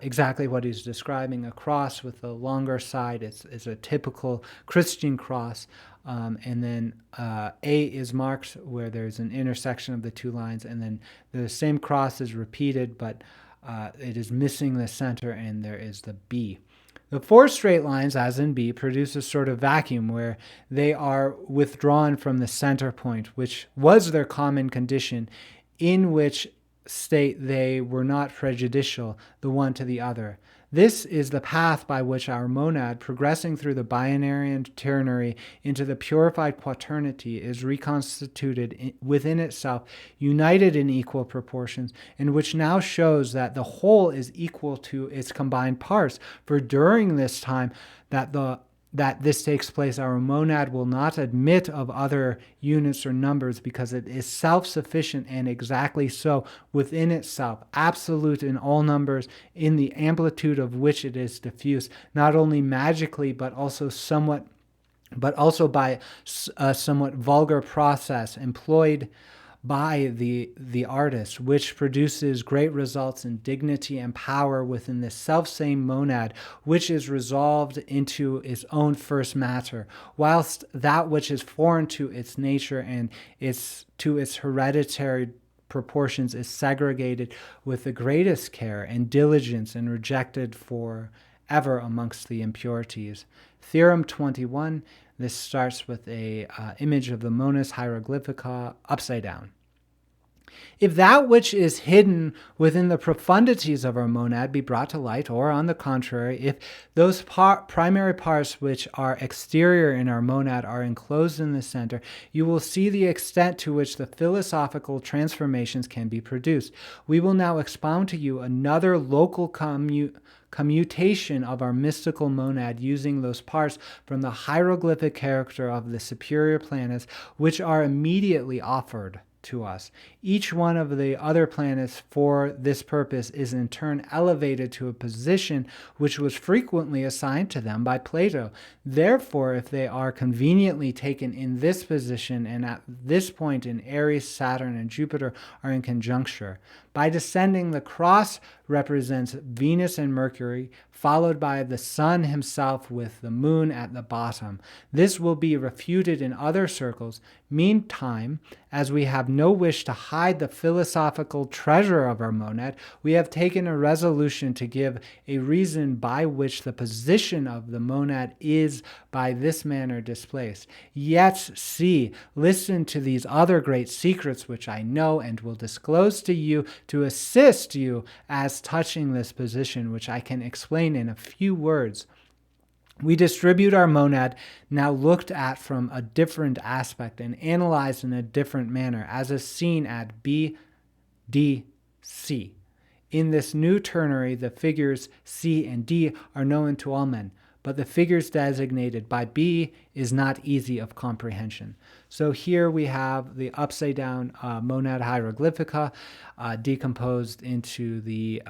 exactly what he's describing, a cross with the longer side. It's a typical Christian cross. And then A is marked where there's an intersection of the two lines, and then the same cross is repeated, but it is missing the center, and there is the B. The four straight lines, as in B, produce a sort of vacuum where they are withdrawn from the center point, which was their common condition, in which state they were not prejudicial the one to the other. This is the path by which our monad, progressing through the binary and ternary into the purified quaternity, is reconstituted within itself, united in equal proportions, and which now shows that the whole is equal to its combined parts. For during this time that this takes place, our monad will not admit of other units or numbers, because it is self-sufficient and exactly so within itself, absolute in all numbers, in the amplitude of which it is diffuse, not only magically but also by a somewhat vulgar process employed by the artist, which produces great results in dignity and power within the self-same monad, which is resolved into its own first matter, whilst that which is foreign to its nature and to its hereditary proportions is segregated with the greatest care and diligence and rejected for ever amongst the impurities. Theorem 21. This starts with a image of the Monas Hieroglphyica upside down. If that which is hidden within the profundities of our monad be brought to light, or on the contrary, if those primary parts which are exterior in our monad are enclosed in the center, you will see the extent to which the philosophical transformations can be produced. We will now expound to you another local commutation of our mystical monad, using those parts from the hieroglyphic character of the superior planets, which are immediately offered to us. Each one of the other planets for this purpose is in turn elevated to a position which was frequently assigned to them by Plato. Therefore, if they are conveniently taken in this position, and at this point in Aries, Saturn, and Jupiter are in conjuncture, by descending, the cross represents Venus and Mercury, followed by the sun himself with the moon at the bottom. This will be refuted in other circles. Meantime, as we have no wish to hide the philosophical treasure of our monad, we have taken a resolution to give a reason by which the position of the monad is by this manner displaced. Yet see, listen to these other great secrets which I know and will disclose to you to assist you as touching this position, which I can explain in a few words. We distribute our monad, now looked at from a different aspect and analyzed in a different manner, as is seen at B, D, C. In this new ternary, the figures C and D are known to all men, but the figures designated by B is not easy of comprehension. So here we have the upside down monad hieroglyphica decomposed into the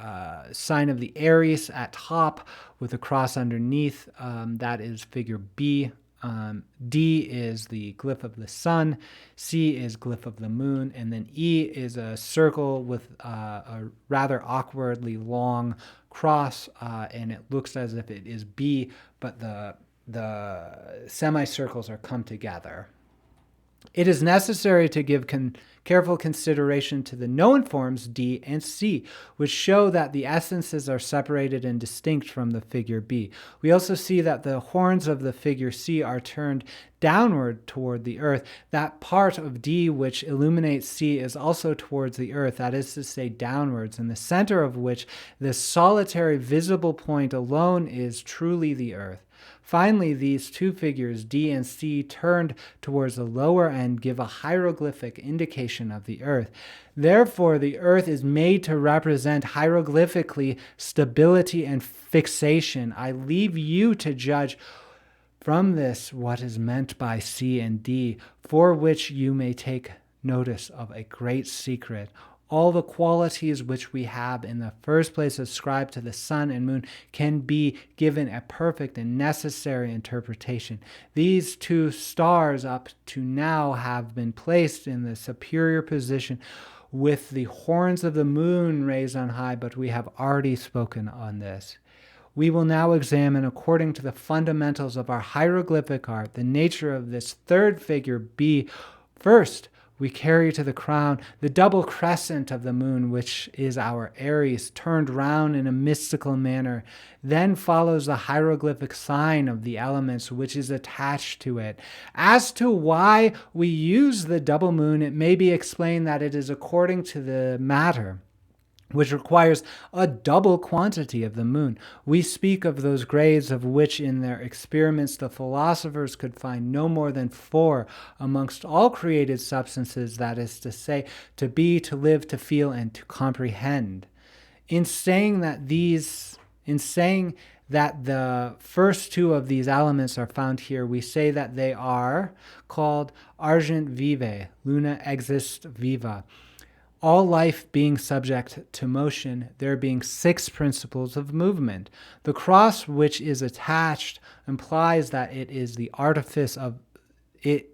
sign of the Aries at top with a cross underneath. That is figure B. D is the glyph of the sun, C is glyph of the moon, and then E is a circle with a rather awkwardly long cross, and it looks as if it is B, but the semicircles are come together. It is necessary to give careful consideration to the known forms D and C, which show that the essences are separated and distinct from the figure B. We also see that the horns of the figure C are turned downward toward the earth. That part of D which illuminates C is also towards the earth, that is to say downwards, in the center of which this solitary visible point alone is truly the earth. Finally, these two figures, D and C, turned towards the lower end, give a hieroglyphic indication of the earth. Therefore, the earth is made to represent hieroglyphically stability and fixation. I leave you to judge from this what is meant by C and D, for which you may take notice of a great secret. All the qualities which we have in the first place ascribed to the sun and moon can be given a perfect and necessary interpretation. These two stars up to now have been placed in the superior position with the horns of the moon raised on high, but we have already spoken on this. We will now examine, according to the fundamentals of our hieroglyphic art, the nature of this third figure B. First, we carry to the crown the double crescent of the moon, which is our Aries, turned round in a mystical manner. Then follows the hieroglyphic sign of the elements, which is attached to it. As to why we use the double moon, it may be explained that it is according to the matter, which requires a double quantity of the moon. We speak of those grades of which in their experiments the philosophers could find no more than 4 amongst all created substances, that is to say, to be, to live, to feel, and to comprehend. In saying that the first 2 of these elements are found here, we say that they are called argent vivae, luna exist viva. All life being subject to motion, there being 6 principles of movement. The cross which is attached implies that it is the artifice of it.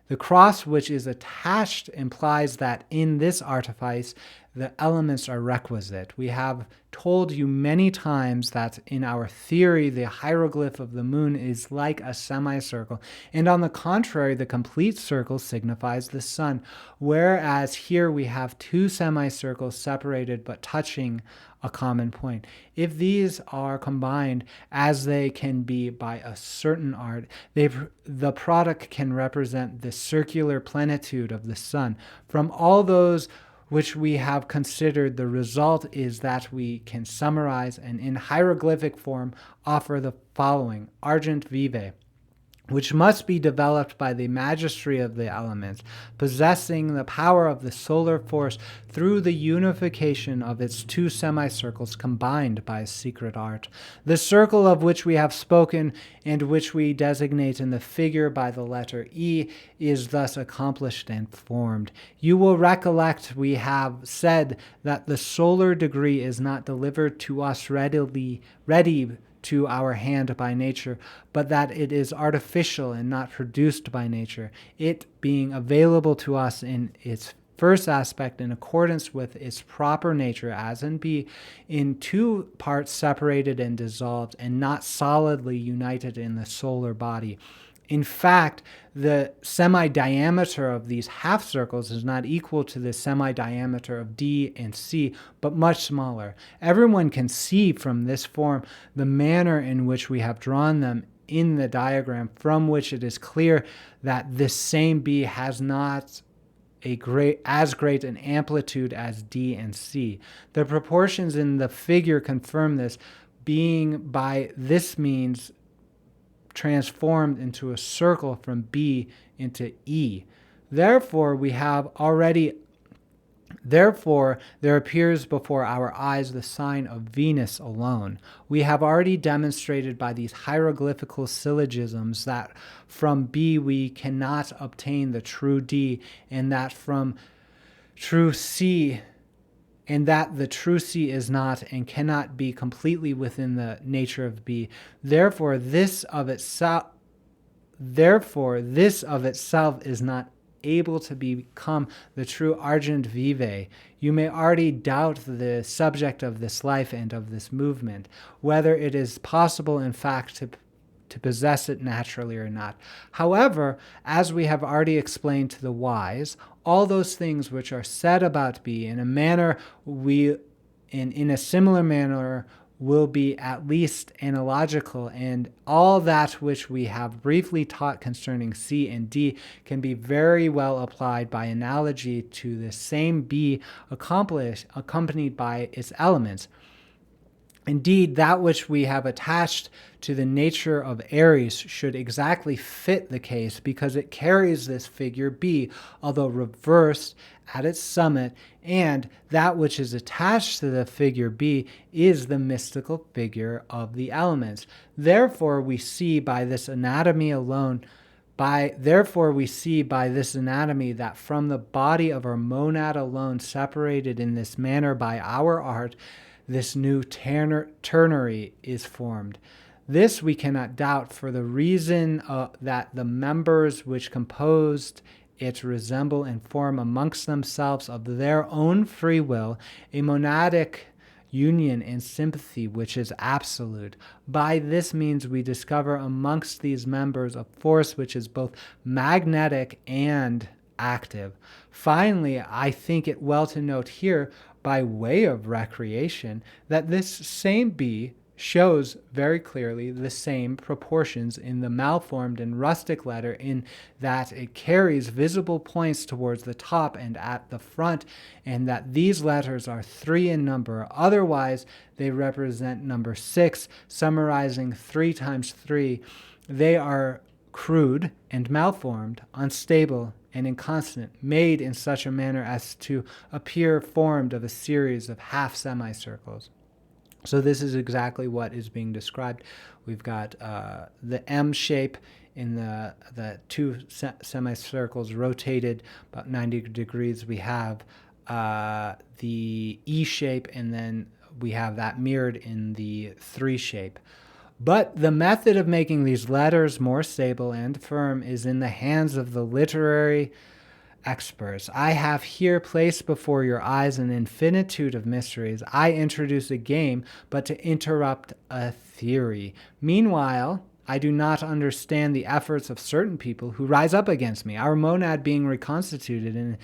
The cross which is attached implies that in this artifice the elements are requisite. We have told you many times that in our theory the hieroglyph of the moon is like a semicircle, and on the contrary the complete circle signifies the sun, whereas here we have 2 semicircles separated but touching a common point. If these are combined, as they can be by a certain art, the product can represent the circular plenitude of the sun. From all those which we have considered, the result is that we can summarize and in hieroglyphic form offer the following: argent vivae, which must be developed by the mastery of the elements, possessing the power of the solar force through the unification of its 2 semicircles combined by a secret art. The circle of which we have spoken and which we designate in the figure by the letter E is thus accomplished and formed. You will recollect we have said that the solar degree is not delivered to us ready to our hand by nature, but that it is artificial and not produced by nature, it being available to us in its first aspect in accordance with its proper nature as in B, in 2 parts separated and dissolved, and not solidly united in the solar body. In fact, the semi-diameter of these half circles is not equal to the semi-diameter of D and C, but much smaller. Everyone can see from this form the manner in which we have drawn them in the diagram, from which it is clear that this same B has not as great an amplitude as D and C. The proportions in the figure confirm this, being by this means transformed into a circle from B into E. Therefore there appears before our eyes the sign of Venus alone. We have already demonstrated by these hieroglyphical syllogisms that from B we cannot obtain the true D, and that from true C the true C is not and cannot be completely within the nature of B. Therefore, this of itself is not able to become the true argent vivae. You may already doubt the subject of this life and of this movement, whether it is possible in fact to possess it naturally or not. However, as we have already explained to the wise, all those things which are said about B in a similar manner will be at least analogical, and all that which we have briefly taught concerning C and D can be very well applied by analogy to the same B accompanied by its elements. Indeed, that which we have attached to the nature of Aries should exactly fit the case, because it carries this figure B, although reversed at its summit, and that which is attached to the figure B is the mystical figure of the elements. Therefore, we see by this anatomy that from the body of our monad alone, separated in this manner by our art, this new ternary is formed. This we cannot doubt, for the reason that the members which composed it resemble in form amongst themselves of their own free will a monadic union and sympathy which is absolute. By this means we discover amongst these members a force which is both magnetic and active. Finally, I think it well to note here, by way of recreation, that this same B shows very clearly the same proportions in the malformed and rustic letter, in that it carries visible points towards the top and at the front, and that these letters are 3 in number. Otherwise, they represent number 6, summarizing 3 times 3. They are crude and malformed, unstable and inconstant, made in such a manner as to appear formed of a series of half semicircles. So this is exactly what is being described. We've got the M shape in the 2 semicircles rotated about 90 degrees. We have the E shape, and then we have that mirrored in the 3 shape. But the method of making these letters more stable and firm is in the hands of the literary experts. I have here placed before your eyes an infinitude of mysteries. I introduce a game, but to interrupt a theory. Meanwhile, I do not understand the efforts of certain people who rise up against me. Our monad being reconstituted in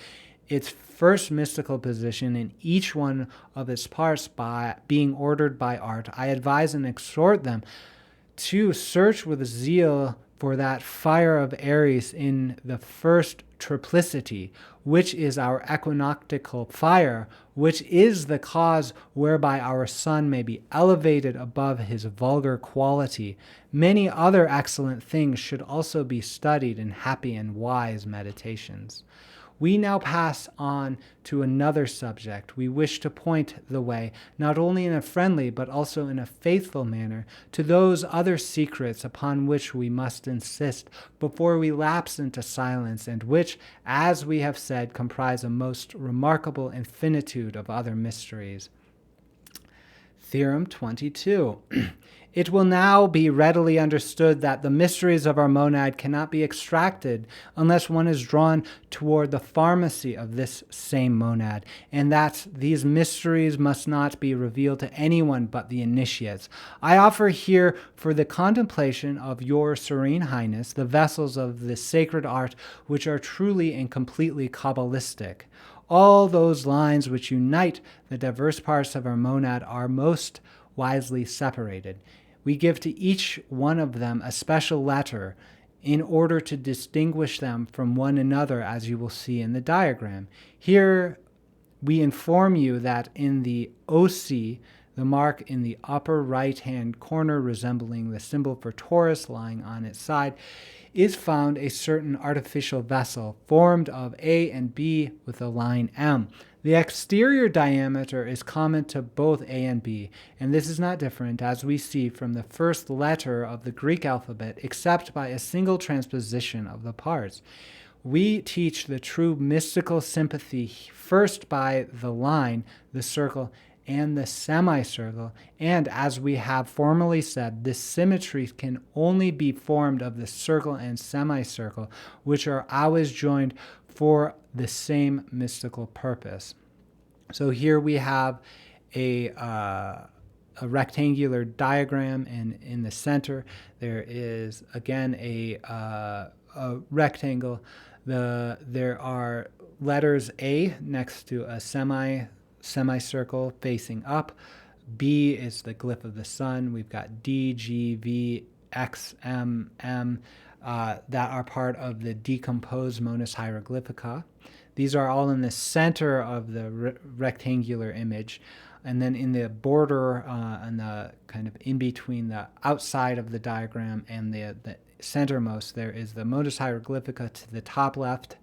its first mystical position in each one of its parts by being ordered by art, I advise and exhort them to search with zeal for that fire of Aries in the first triplicity, which is our equinoctial fire, which is the cause whereby our sun may be elevated above his vulgar quality. Many other excellent things should also be studied in happy and wise meditations. We now pass on to another subject. We wish to point the way, not only in a friendly but also in a faithful manner, to those other secrets upon which we must insist before we lapse into silence, and which, as we have said, comprise a most remarkable infinitude of other mysteries. Theorem 22. It will now be readily understood that the mysteries of our monad cannot be extracted unless one is drawn toward the pharmacy of this same monad, and that these mysteries must not be revealed to anyone but the initiates. I offer here for the contemplation of your Serene Highness the vessels of this sacred art which are truly and completely Kabbalistic. All those lines which unite the diverse parts of our monad are most wisely separated. We give to each one of them a special letter in order to distinguish them from one another, as you will see in the diagram. Here we inform you that in the OC, the mark in the upper right-hand corner resembling the symbol for Taurus lying on its side, is found a certain artificial vessel formed of A and B with a line M. The exterior diameter is common to both A and B, and this is not different, as we see from the first letter of the Greek alphabet, except by a single transposition of the parts. We teach the true mystical sympathy first by the line, the circle, and the semicircle, and as we have formerly said, this symmetry can only be formed of the circle and semicircle, which are always joined for the same mystical purpose. So here we have a rectangular diagram, and in the center there is again a rectangle. There are letters A next to a semicircle facing up. B is the glyph of the sun. We've got D, G, V, X, M, M that are part of the decomposed Monas Hierogliphica. These are all in the center of the rectangular image. And then in the border and the kind of in between the outside of the diagram and the centermost, there is the Monas Hierogliphica to the top left.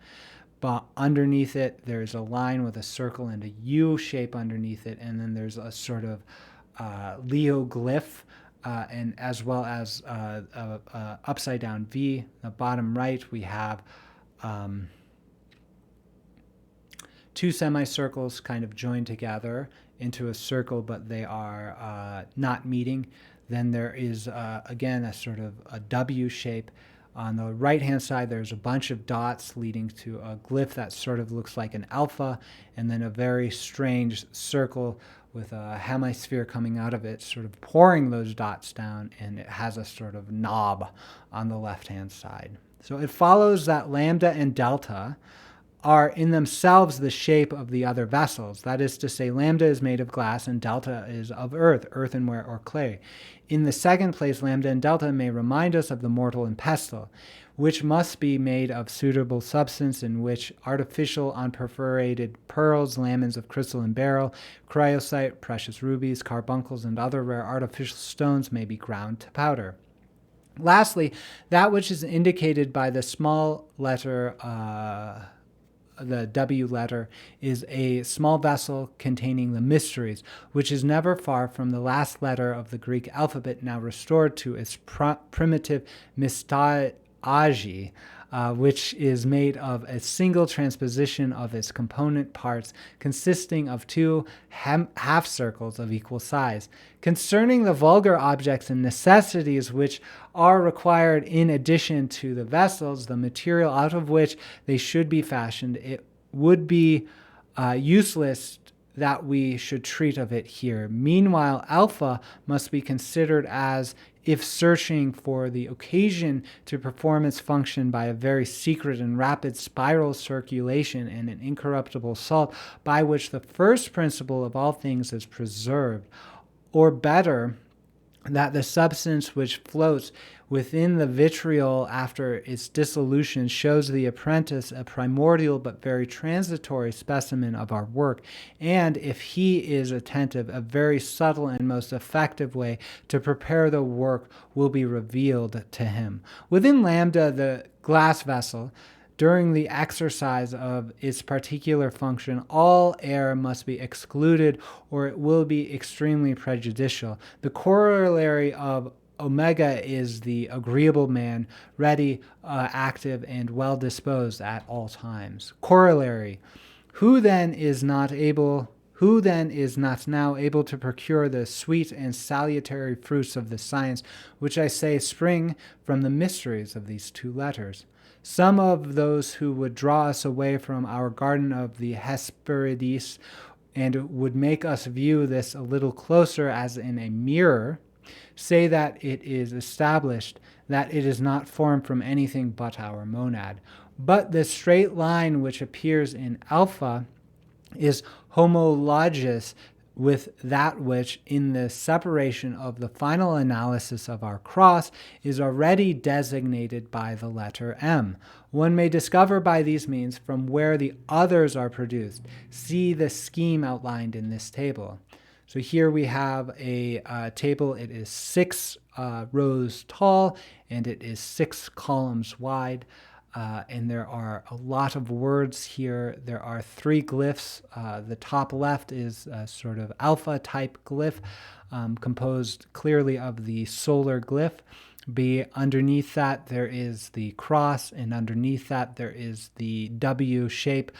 But underneath it, there's a line with a circle and a U shape underneath it. And then there's a sort of Leoglyph, and as well as a upside down V. The bottom right, we have 2 semicircles kind of joined together into a circle, but they are not meeting. Then there is, again, a sort of a W shape. On the right-hand side, there's a bunch of dots leading to a glyph that sort of looks like an alpha, and then a very strange circle with a hemisphere coming out of it, sort of pouring those dots down, and it has a sort of knob on the left-hand side. So it follows that lambda and delta are in themselves the shape of the other vessels. That is to say, lambda is made of glass and delta is of earth, earthenware, or clay. In the second place, lambda and delta may remind us of the mortal and pestle, which must be made of suitable substance, in which artificial unperforated pearls, lamins of crystal and beryl, cryosite, precious rubies, carbuncles, and other rare artificial stones may be ground to powder. Lastly, that which is indicated by the small letter, the W letter, is a small vessel containing the mysteries, which is never far from the last letter of the Greek alphabet, now restored to its primitive mystagi, which is made of a single transposition of its component parts, consisting of two half circles of equal size. Concerning the vulgar objects and necessities which are required in addition to the vessels, the material out of which they should be fashioned, it would be useless that we should treat of it here. Meanwhile, alpha must be considered as if searching for the occasion to perform its function by a very secret and rapid spiral circulation and an incorruptible salt by which the first principle of all things is preserved, or better, that the substance which floats within the vitriol after its dissolution shows the apprentice a primordial but very transitory specimen of our work, and, if he is attentive, a very subtle and most effective way to prepare the work will be revealed to him. Within lambda, the glass vessel, during the exercise of its particular function, all air must be excluded or it will be extremely prejudicial. The corollary of omega is the agreeable man, ready, active, and well disposed at all times. Corollary: who then is not now able to procure the sweet and salutary fruits of the science which I say spring from the mysteries of these two letters? Some of those who would draw us away from our garden of the Hesperides and would make us view this a little closer as in a mirror, say that it is established that it is not formed from anything but our monad. But the straight line which appears in alpha is homologous with that which, in the separation of the final analysis of our cross, is already designated by the letter M. One may discover by these means from where the others are produced. See the scheme outlined in this table. So here we have a table. It is 6 rows tall and it is 6 columns wide. And there are a lot of words here. There are 3 glyphs. The top left is a sort of alpha type glyph, composed clearly of the solar glyph. Underneath that there is the cross, and underneath that there is the W shape,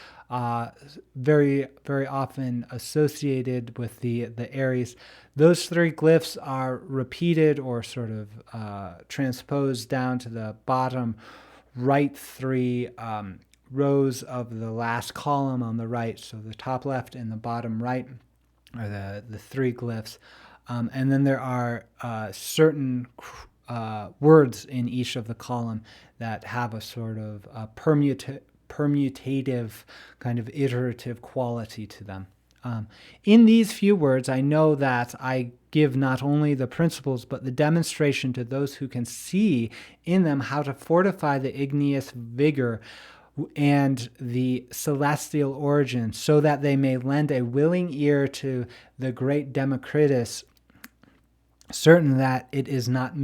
very, very often associated with the Aries. Those 3 glyphs are repeated or sort of transposed down to the bottom right 3 rows of the last column on the right. So the top left and the bottom right are the 3 glyphs. And then there are certain words in each of the column that have a sort of permutative kind of iterative quality to them. In these few words, I know that I give not only the principles, but the demonstration to those who can see in them how to fortify the igneous vigor and the celestial origin, so that they may lend a willing ear to the great Democritus, certain that it is not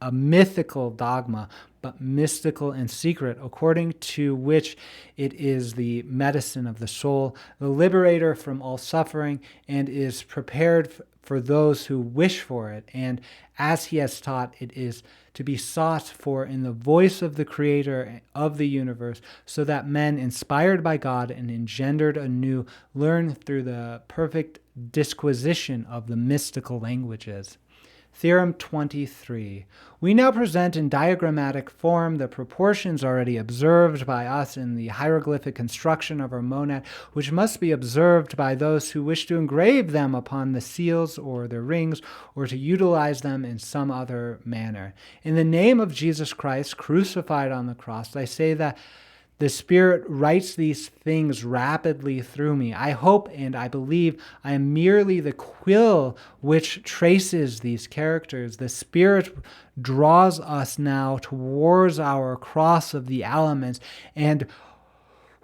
a mythical dogma, but mystical and secret, according to which it is the medicine of the soul, the liberator from all suffering, and is prepared for those who wish for it. And as he has taught, it is to be sought for in the voice of the Creator of the universe, so that men, inspired by God and engendered anew, learn through the perfect disquisition of the mystical languages. Theorem 23. We now present in diagrammatic form the proportions already observed by us in the hieroglyphic construction of our monad, which must be observed by those who wish to engrave them upon the seals or the rings, or to utilize them in some other manner. In the name of Jesus Christ, crucified on the cross, I say that The Spirit writes these things rapidly through me. I hope and I believe I am merely the quill which traces these characters. The Spirit draws us now towards our cross of the elements, and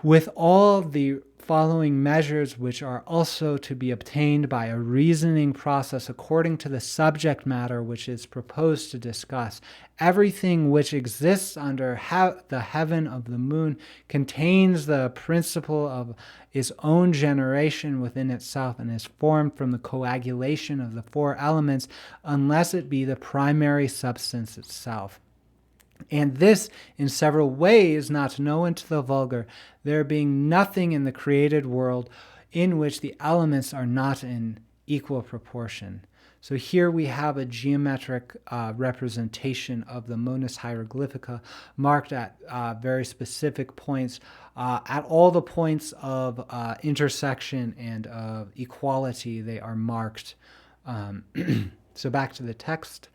with all the following measures, which are also to be obtained by a reasoning process according to the subject matter which is proposed to discuss. Everything which exists under the heaven of the moon contains the principle of its own generation within itself and is formed from the coagulation of the four elements, unless it be the primary substance itself. And this in several ways not known to the vulgar, there being nothing in the created world in which the elements are not in equal proportion. So here we have a geometric representation of the Monas Hierogliphica marked at very specific points, at all the points of intersection and of equality. They are marked. So back to the text.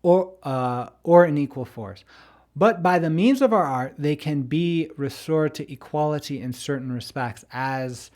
Or in equal force. But by the means of our art, they can be restored to equality in certain respects, as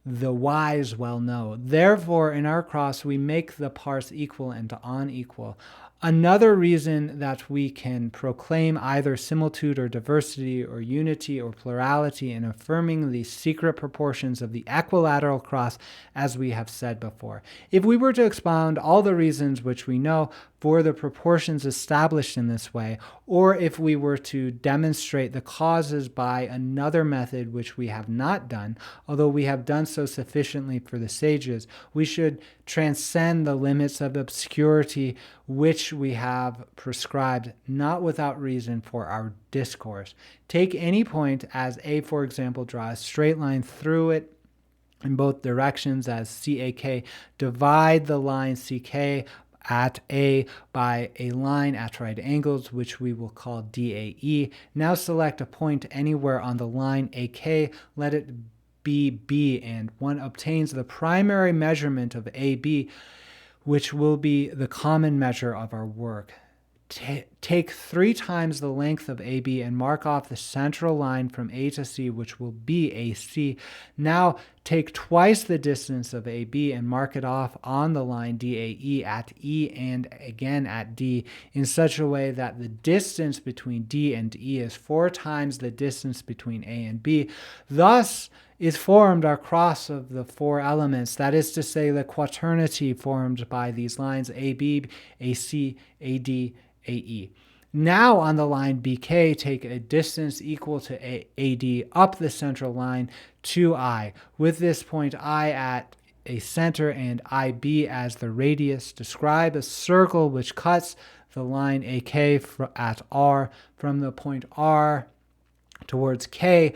the wise well know. Therefore, in our cross, we make the parts equal and unequal. Another reason that we can proclaim either similitude or diversity or unity or plurality in affirming the secret proportions of the equilateral cross, as we have said before. If we were to expound all the reasons which we know for the proportions established in this way, or if we were to demonstrate the causes by another method which we have not done, although we have done so sufficiently for the sages, we should transcend the limits of obscurity which we have prescribed, not without reason, for our discourse. Take any point as A, for example, draw a straight line through it in both directions as CAK, divide the line CK at A by a line at right angles, which we will call DAE. Now select a point anywhere on the line AK, let it be B, and one obtains the primary measurement of AB, which will be the common measure of our work. Take 3 times the length of AB and mark off the central line from A to C, which will be AC. Now take twice the distance of AB and mark it off on the line DAE at E and again at D, in such a way that the distance between D and E is 4 times the distance between A and B. Thus is formed our cross of the four elements, that is to say, the quaternity formed by these lines AB, AC, AD, AE. Now on the line BK, take a distance equal to AD up the central line to I, with this point I at a center and IB as the radius. Describe a circle which cuts the line AK at R from the point R towards K.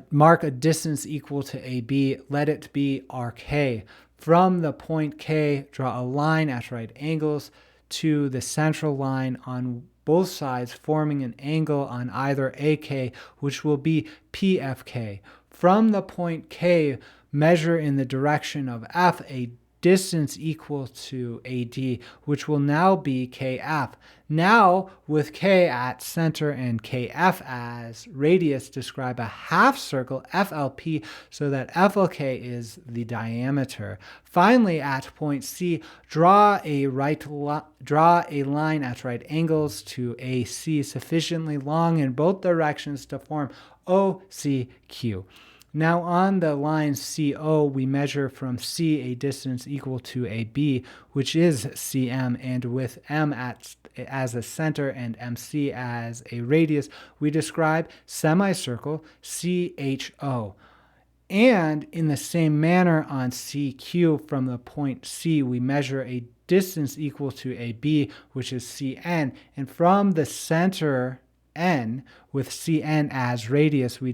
Mark a distance equal to AB, let it be RK. From the point K, draw a line at right angles to the central line on both sides, forming an angle on either AK, which will be PFK. From the point K, measure in the direction of F a distance equal to AD, which will now be KF. Now, with K at center and KF as radius, describe a half circle FLP so that FLK is the diameter. Finally, at point C, draw a line at right angles to AC sufficiently long in both directions to form OCQ. Now on the line CO, we measure from C a distance equal to AB, which is CM, and with M as a center and MC as a radius, we describe semicircle CHO. And in the same manner on CQ, from the point C, we measure a distance equal to AB, which is CN, and from the center N, with CN as radius, we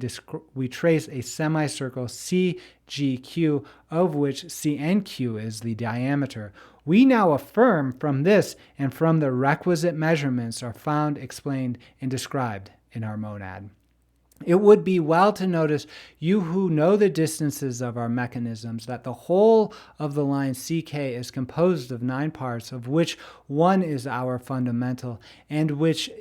trace a semicircle CGQ, of which CNQ is the diameter. We now affirm from this and from the requisite measurements are found, explained, and described in our monad. It would be well to notice, you who know the distances of our mechanisms, that the whole of the line CK is composed of 9 parts, of which one is our fundamental, and which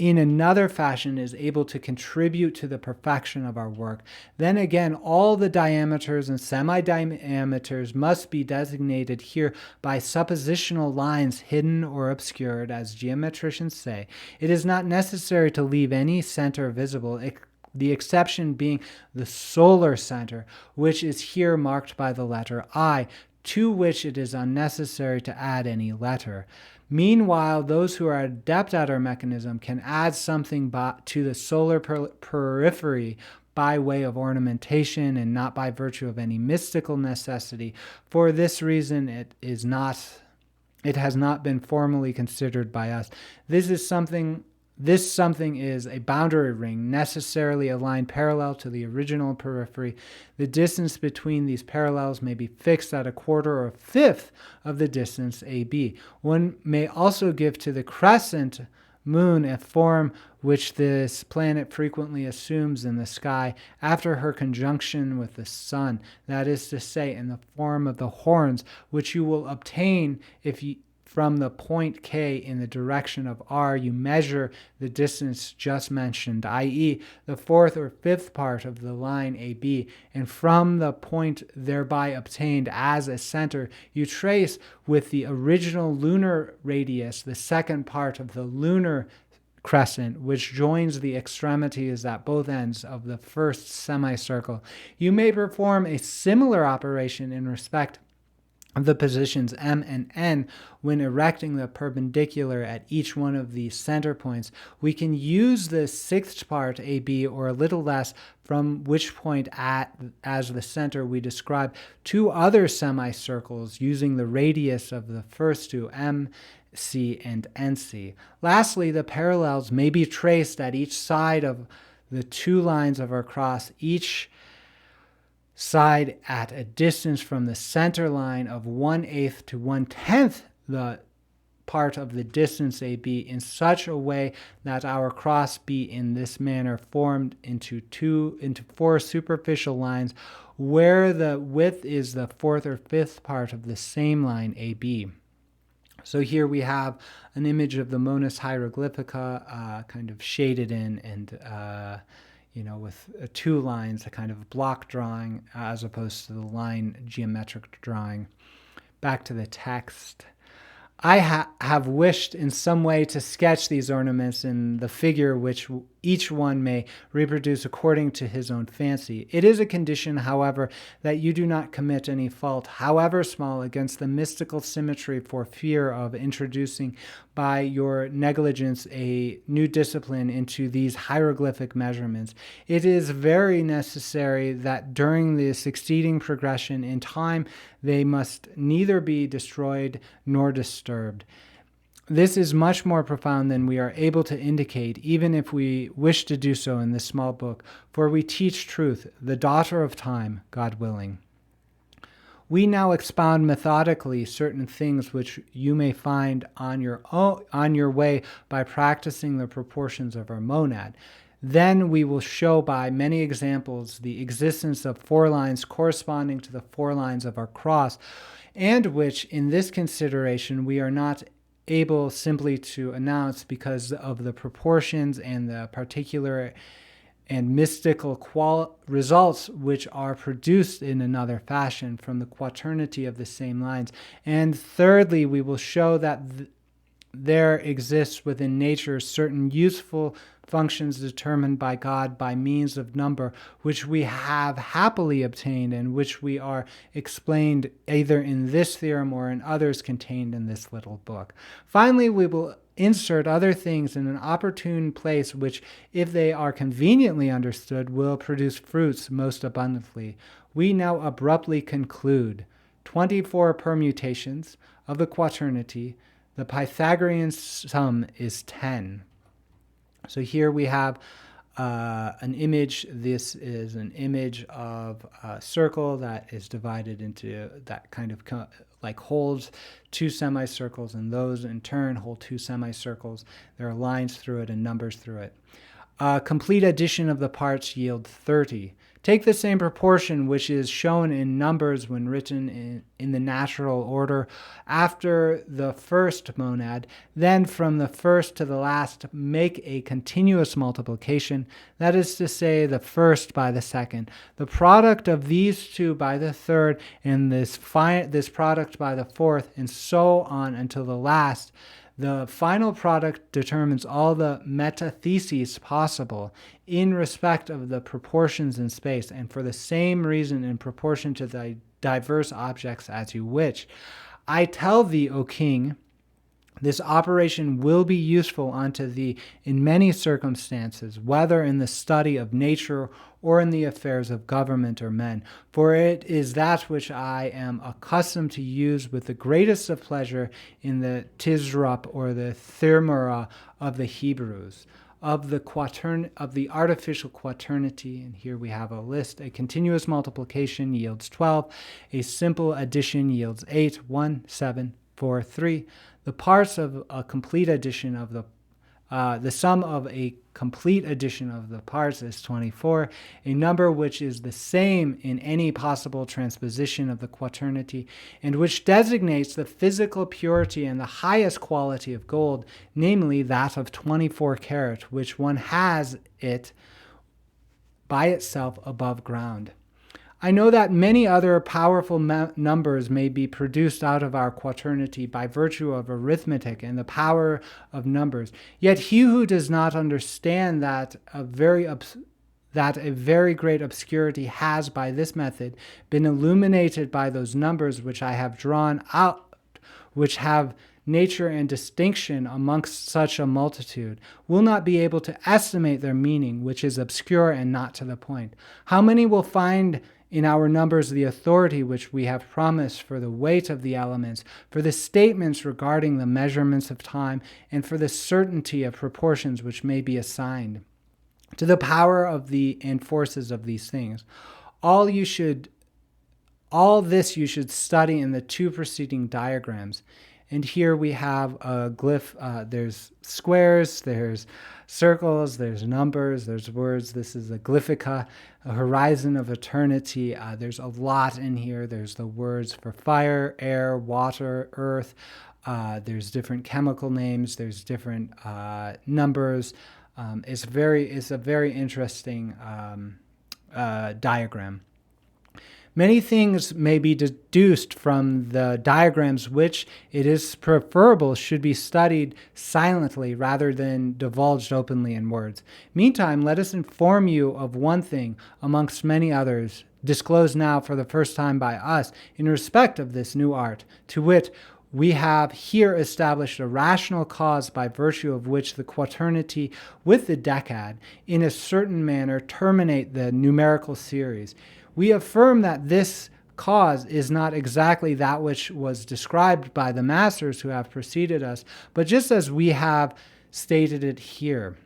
in another fashion is able to contribute to the perfection of our work, then again all the diameters and semi-diameters must be designated here by suppositional lines hidden or obscured, as geometricians say. It is not necessary to leave any center visible, the exception being the solar center, which is here marked by the letter I, to which it is unnecessary to add any letter. Meanwhile, those who are adept at our mechanism can add something to the solar periphery by way of ornamentation and not by virtue of any mystical necessity. For this reason, it has not been formally considered by us. This something is a boundary ring, necessarily aligned parallel to the original periphery. The distance between these parallels may be fixed at a quarter or a fifth of the distance AB. One may also give to the crescent moon a form which this planet frequently assumes in the sky after her conjunction with the sun, that is to say, in the form of the horns, which you will obtain if you from the point K in the direction of R, you measure the distance just mentioned, i.e. the fourth or fifth part of the line AB, and from the point thereby obtained as a center, you trace with the original lunar radius the second part of the lunar crescent, which joins the extremities at both ends of the first semicircle. You may perform a similar operation in respect of the positions M and N when erecting the perpendicular at each one of these center points. We can use the sixth part AB, or a little less, from which point as the center we describe two other semicircles using the radius of the first two, M, C, and NC. Lastly, the parallels may be traced at each side of the two lines of our cross, each side at a distance from the center line of 1/8 to 1/10 the part of the distance AB, in such a way that our cross be in this manner formed into four superficial lines, where the width is the fourth or fifth part of the same line AB. So here we have an image of the Monas Hierogliphica kind of shaded in and with two lines, a kind of block drawing as opposed to the line geometric drawing. Back to the text. I have wished in some way to sketch these ornaments in the figure which each one may reproduce according to his own fancy. It is a condition, however, that you do not commit any fault, however small, against the mystical symmetry, for fear of introducing by your negligence a new discipline into these hieroglyphic measurements. It is very necessary that during the succeeding progression in time they must neither be destroyed nor disturbed. This is much more profound than we are able to indicate, even if we wish to do so in this small book, for we teach truth, the daughter of time, God willing. We now expound methodically certain things which you may find on your way by practicing the proportions of our monad. Then we will show by many examples the existence of four lines corresponding to the four lines of our cross, and which in this consideration we are not able simply to announce because of the proportions and the particular and mystical results which are produced in another fashion from the quaternity of the same lines. And thirdly, we will show that there exists within nature certain useful functions determined by God by means of number, which we have happily obtained and which we are explained either in this theorem or in others contained in this little book. Finally, we will insert other things in an opportune place which, if they are conveniently understood, will produce fruits most abundantly. We now abruptly conclude 24 permutations of the quaternity. The Pythagorean sum is 10. So here we have an image. This is an image of a circle that is divided into, that kind of holds two semicircles, and those in turn hold two semicircles. There are lines through it and numbers through it. Complete addition of the parts yield 30. Take the same proportion which is shown in numbers when written in the natural order after the first monad, then from the first to the last make a continuous multiplication, that is to say, the first by the second, the product of these two by the third, and this product by the fourth, and so on until the last. The final product determines all the metatheses possible in respect of the proportions in space, and for the same reason in proportion to the diverse objects as you wish. I tell thee, O king, this operation will be useful unto thee in many circumstances, whether in the study of nature or in the affairs of government or men, for it is that which I am accustomed to use with the greatest of pleasure in the Tizrup or the Thermora of the Hebrews. Of the artificial quaternity, and here we have a list. A continuous multiplication yields 12, a simple addition yields 8, 1, 7, 4, 3. The parts of a complete addition of the sum of a complete addition of the parts is 24, a number which is the same in any possible transposition of the quaternity, and which designates the physical purity and the highest quality of gold, namely that of 24 karat, which one has it by itself above ground. I know that many other powerful numbers may be produced out of our quaternity by virtue of arithmetic and the power of numbers. Yet he who does not understand that a very great obscurity has by this method been illuminated by those numbers which I have drawn out, which have nature and distinction amongst such a multitude, will not be able to estimate their meaning, which is obscure and not to the point. How many will find in our numbers the authority which we have promised for the weight of the elements, for the statements regarding the measurements of time, and for the certainty of proportions which may be assigned to the power of the and forces of these things? All this you should study in the two preceding diagrams. And here we have a glyph. There's squares, there's circles, there's numbers, there's words. This is a glyphica, a horizon of eternity. There's a lot in here. There's the words for fire, air, water, earth. There's different chemical names. There's different numbers. It's a very interesting diagram. Many things may be deduced from the diagrams which it is preferable should be studied silently rather than divulged openly in words. Meantime, let us inform you of one thing amongst many others, disclosed now for the first time by us in respect of this new art, to wit, we have here established a rational cause by virtue of which the quaternity with the decad in a certain manner terminate the numerical series. We affirm that this cause is not exactly that which was described by the masters who have preceded us, but just as we have stated it here.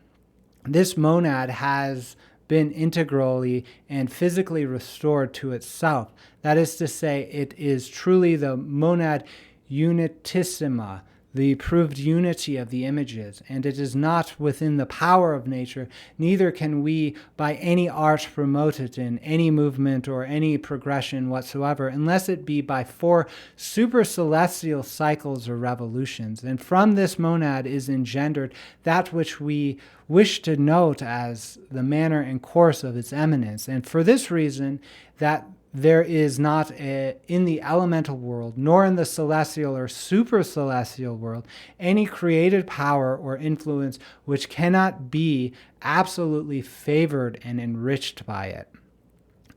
This monad has been integrally and physically restored to itself. That is to say, it is truly the monad unitissima, the proved unity of the images, and it is not within the power of nature, neither can we by any art promote it in any movement or any progression whatsoever, unless it be by 4 supercelestial cycles or revolutions. And from this monad is engendered that which we wish to note as the manner and course of its eminence. And for this reason, that there is not in the elemental world, nor in the celestial or supercelestial world, any created power or influence which cannot be absolutely favored and enriched by it.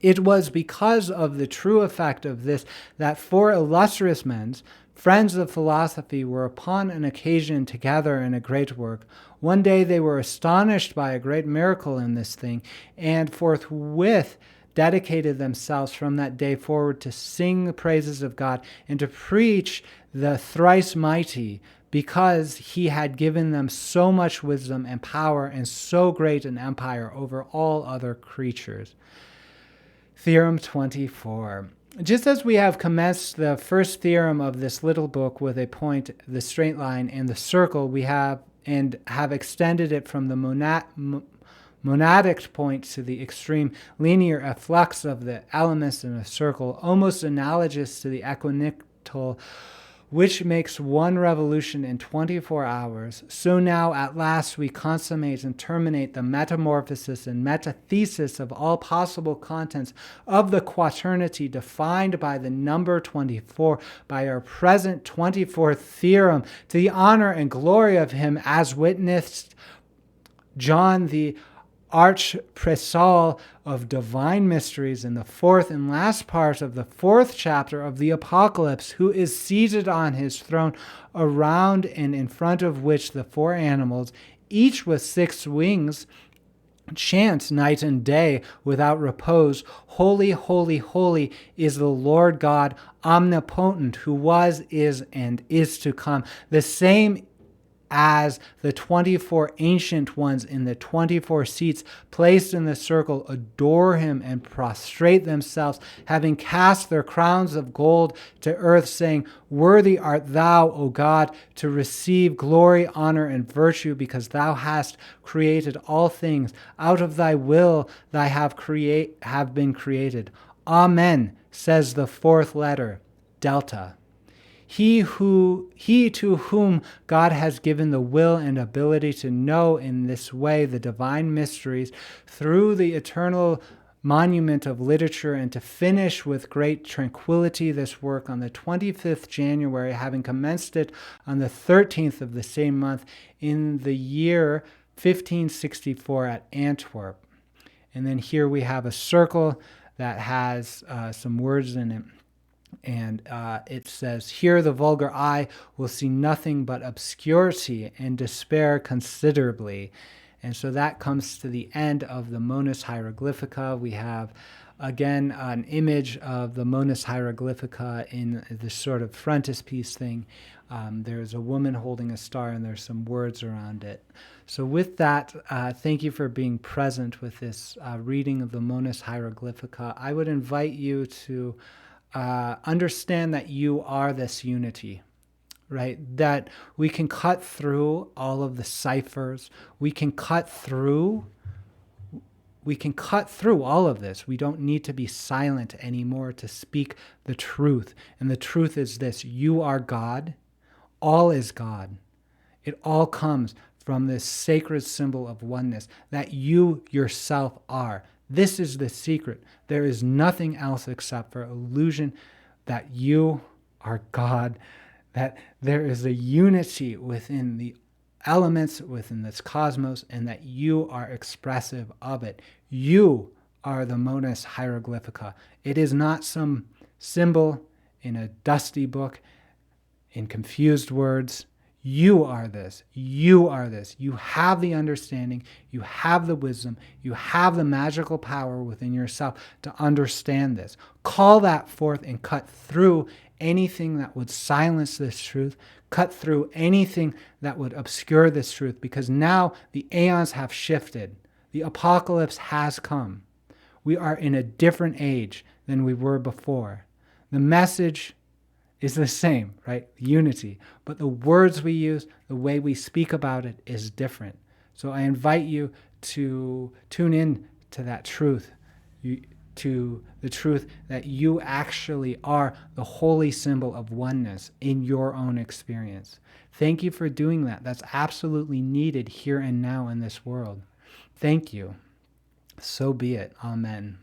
It was because of the true effect of this that 4 illustrious men, friends of philosophy, were upon an occasion together in a great work. One day they were astonished by a great miracle in this thing, and forthwith dedicated themselves from that day forward to sing the praises of God and to preach the thrice mighty, because he had given them so much wisdom and power and so great an empire over all other creatures. Theorem 24. Just as we have commenced the first theorem of this little book with a point, the straight line, and the circle, we have extended it from the Monadic points to the extreme linear efflux of the elements in a circle, almost analogous to the equinoctial, which makes one revolution in 24 hours. So now at last we consummate and terminate the metamorphosis and metathesis of all possible contents of the quaternity defined by the number 24, by our present 24th theorem, to the honor and glory of him, as witnessed John the Archpresal of divine mysteries in the fourth and last part of the fourth chapter of the Apocalypse, who is seated on his throne, around and in front of which the four animals, each with 6 wings, chant night and day without repose, Holy, holy, holy is the Lord God omnipotent, who was, is, and is to come. The same as the 24 ancient ones in the 24 seats placed in the circle adore him and prostrate themselves, having cast their crowns of gold to earth, saying, Worthy art thou, O God, to receive glory, honor, and virtue, because thou hast created all things. Out of thy will thy have been created. Amen, says the fourth letter, delta. He to whom God has given the will and ability to know in this way the divine mysteries through the eternal monument of literature, and to finish with great tranquility this work on the 25th January, having commenced it on the 13th of the same month in the year 1564 at Antwerp. And then here we have a circle that has some words in it. And it says, here the vulgar eye will see nothing but obscurity and despair considerably. And so that comes to the end of the Monas Hierogliphica. We have, again, an image of the Monas Hierogliphica in this sort of frontispiece thing. There's a woman holding a star, and there's some words around it. So with that, thank you for being present with this reading of the Monas Hierogliphica. I would invite you to understand that you are this unity, right? That we can cut through all of the ciphers. We can cut through all of this. We don't need to be silent anymore to speak the truth. And the truth is this: you are God. All is God. It all comes from this sacred symbol of oneness that you yourself are. This is the secret. There is nothing else except for illusion that you are God, that there is a unity within the elements, within this cosmos, and that you are expressive of it. You are the Monas Hierogliphica. It is not some symbol in a dusty book, in confused words. You are this. You are this. You have the understanding. You have the wisdom. You have the magical power within yourself to understand this. Call that forth and cut through anything that would silence this truth. Cut through anything that would obscure this truth, because now the aeons have shifted. The apocalypse has come. We are in a different age than we were before. The message is the same, right? Unity. But the words we use, the way we speak about it is different. So I invite you to tune in to that truth, to the truth that you actually are the holy symbol of oneness in your own experience. Thank you for doing that. That's absolutely needed here and now in this world. Thank you. So be it. Amen.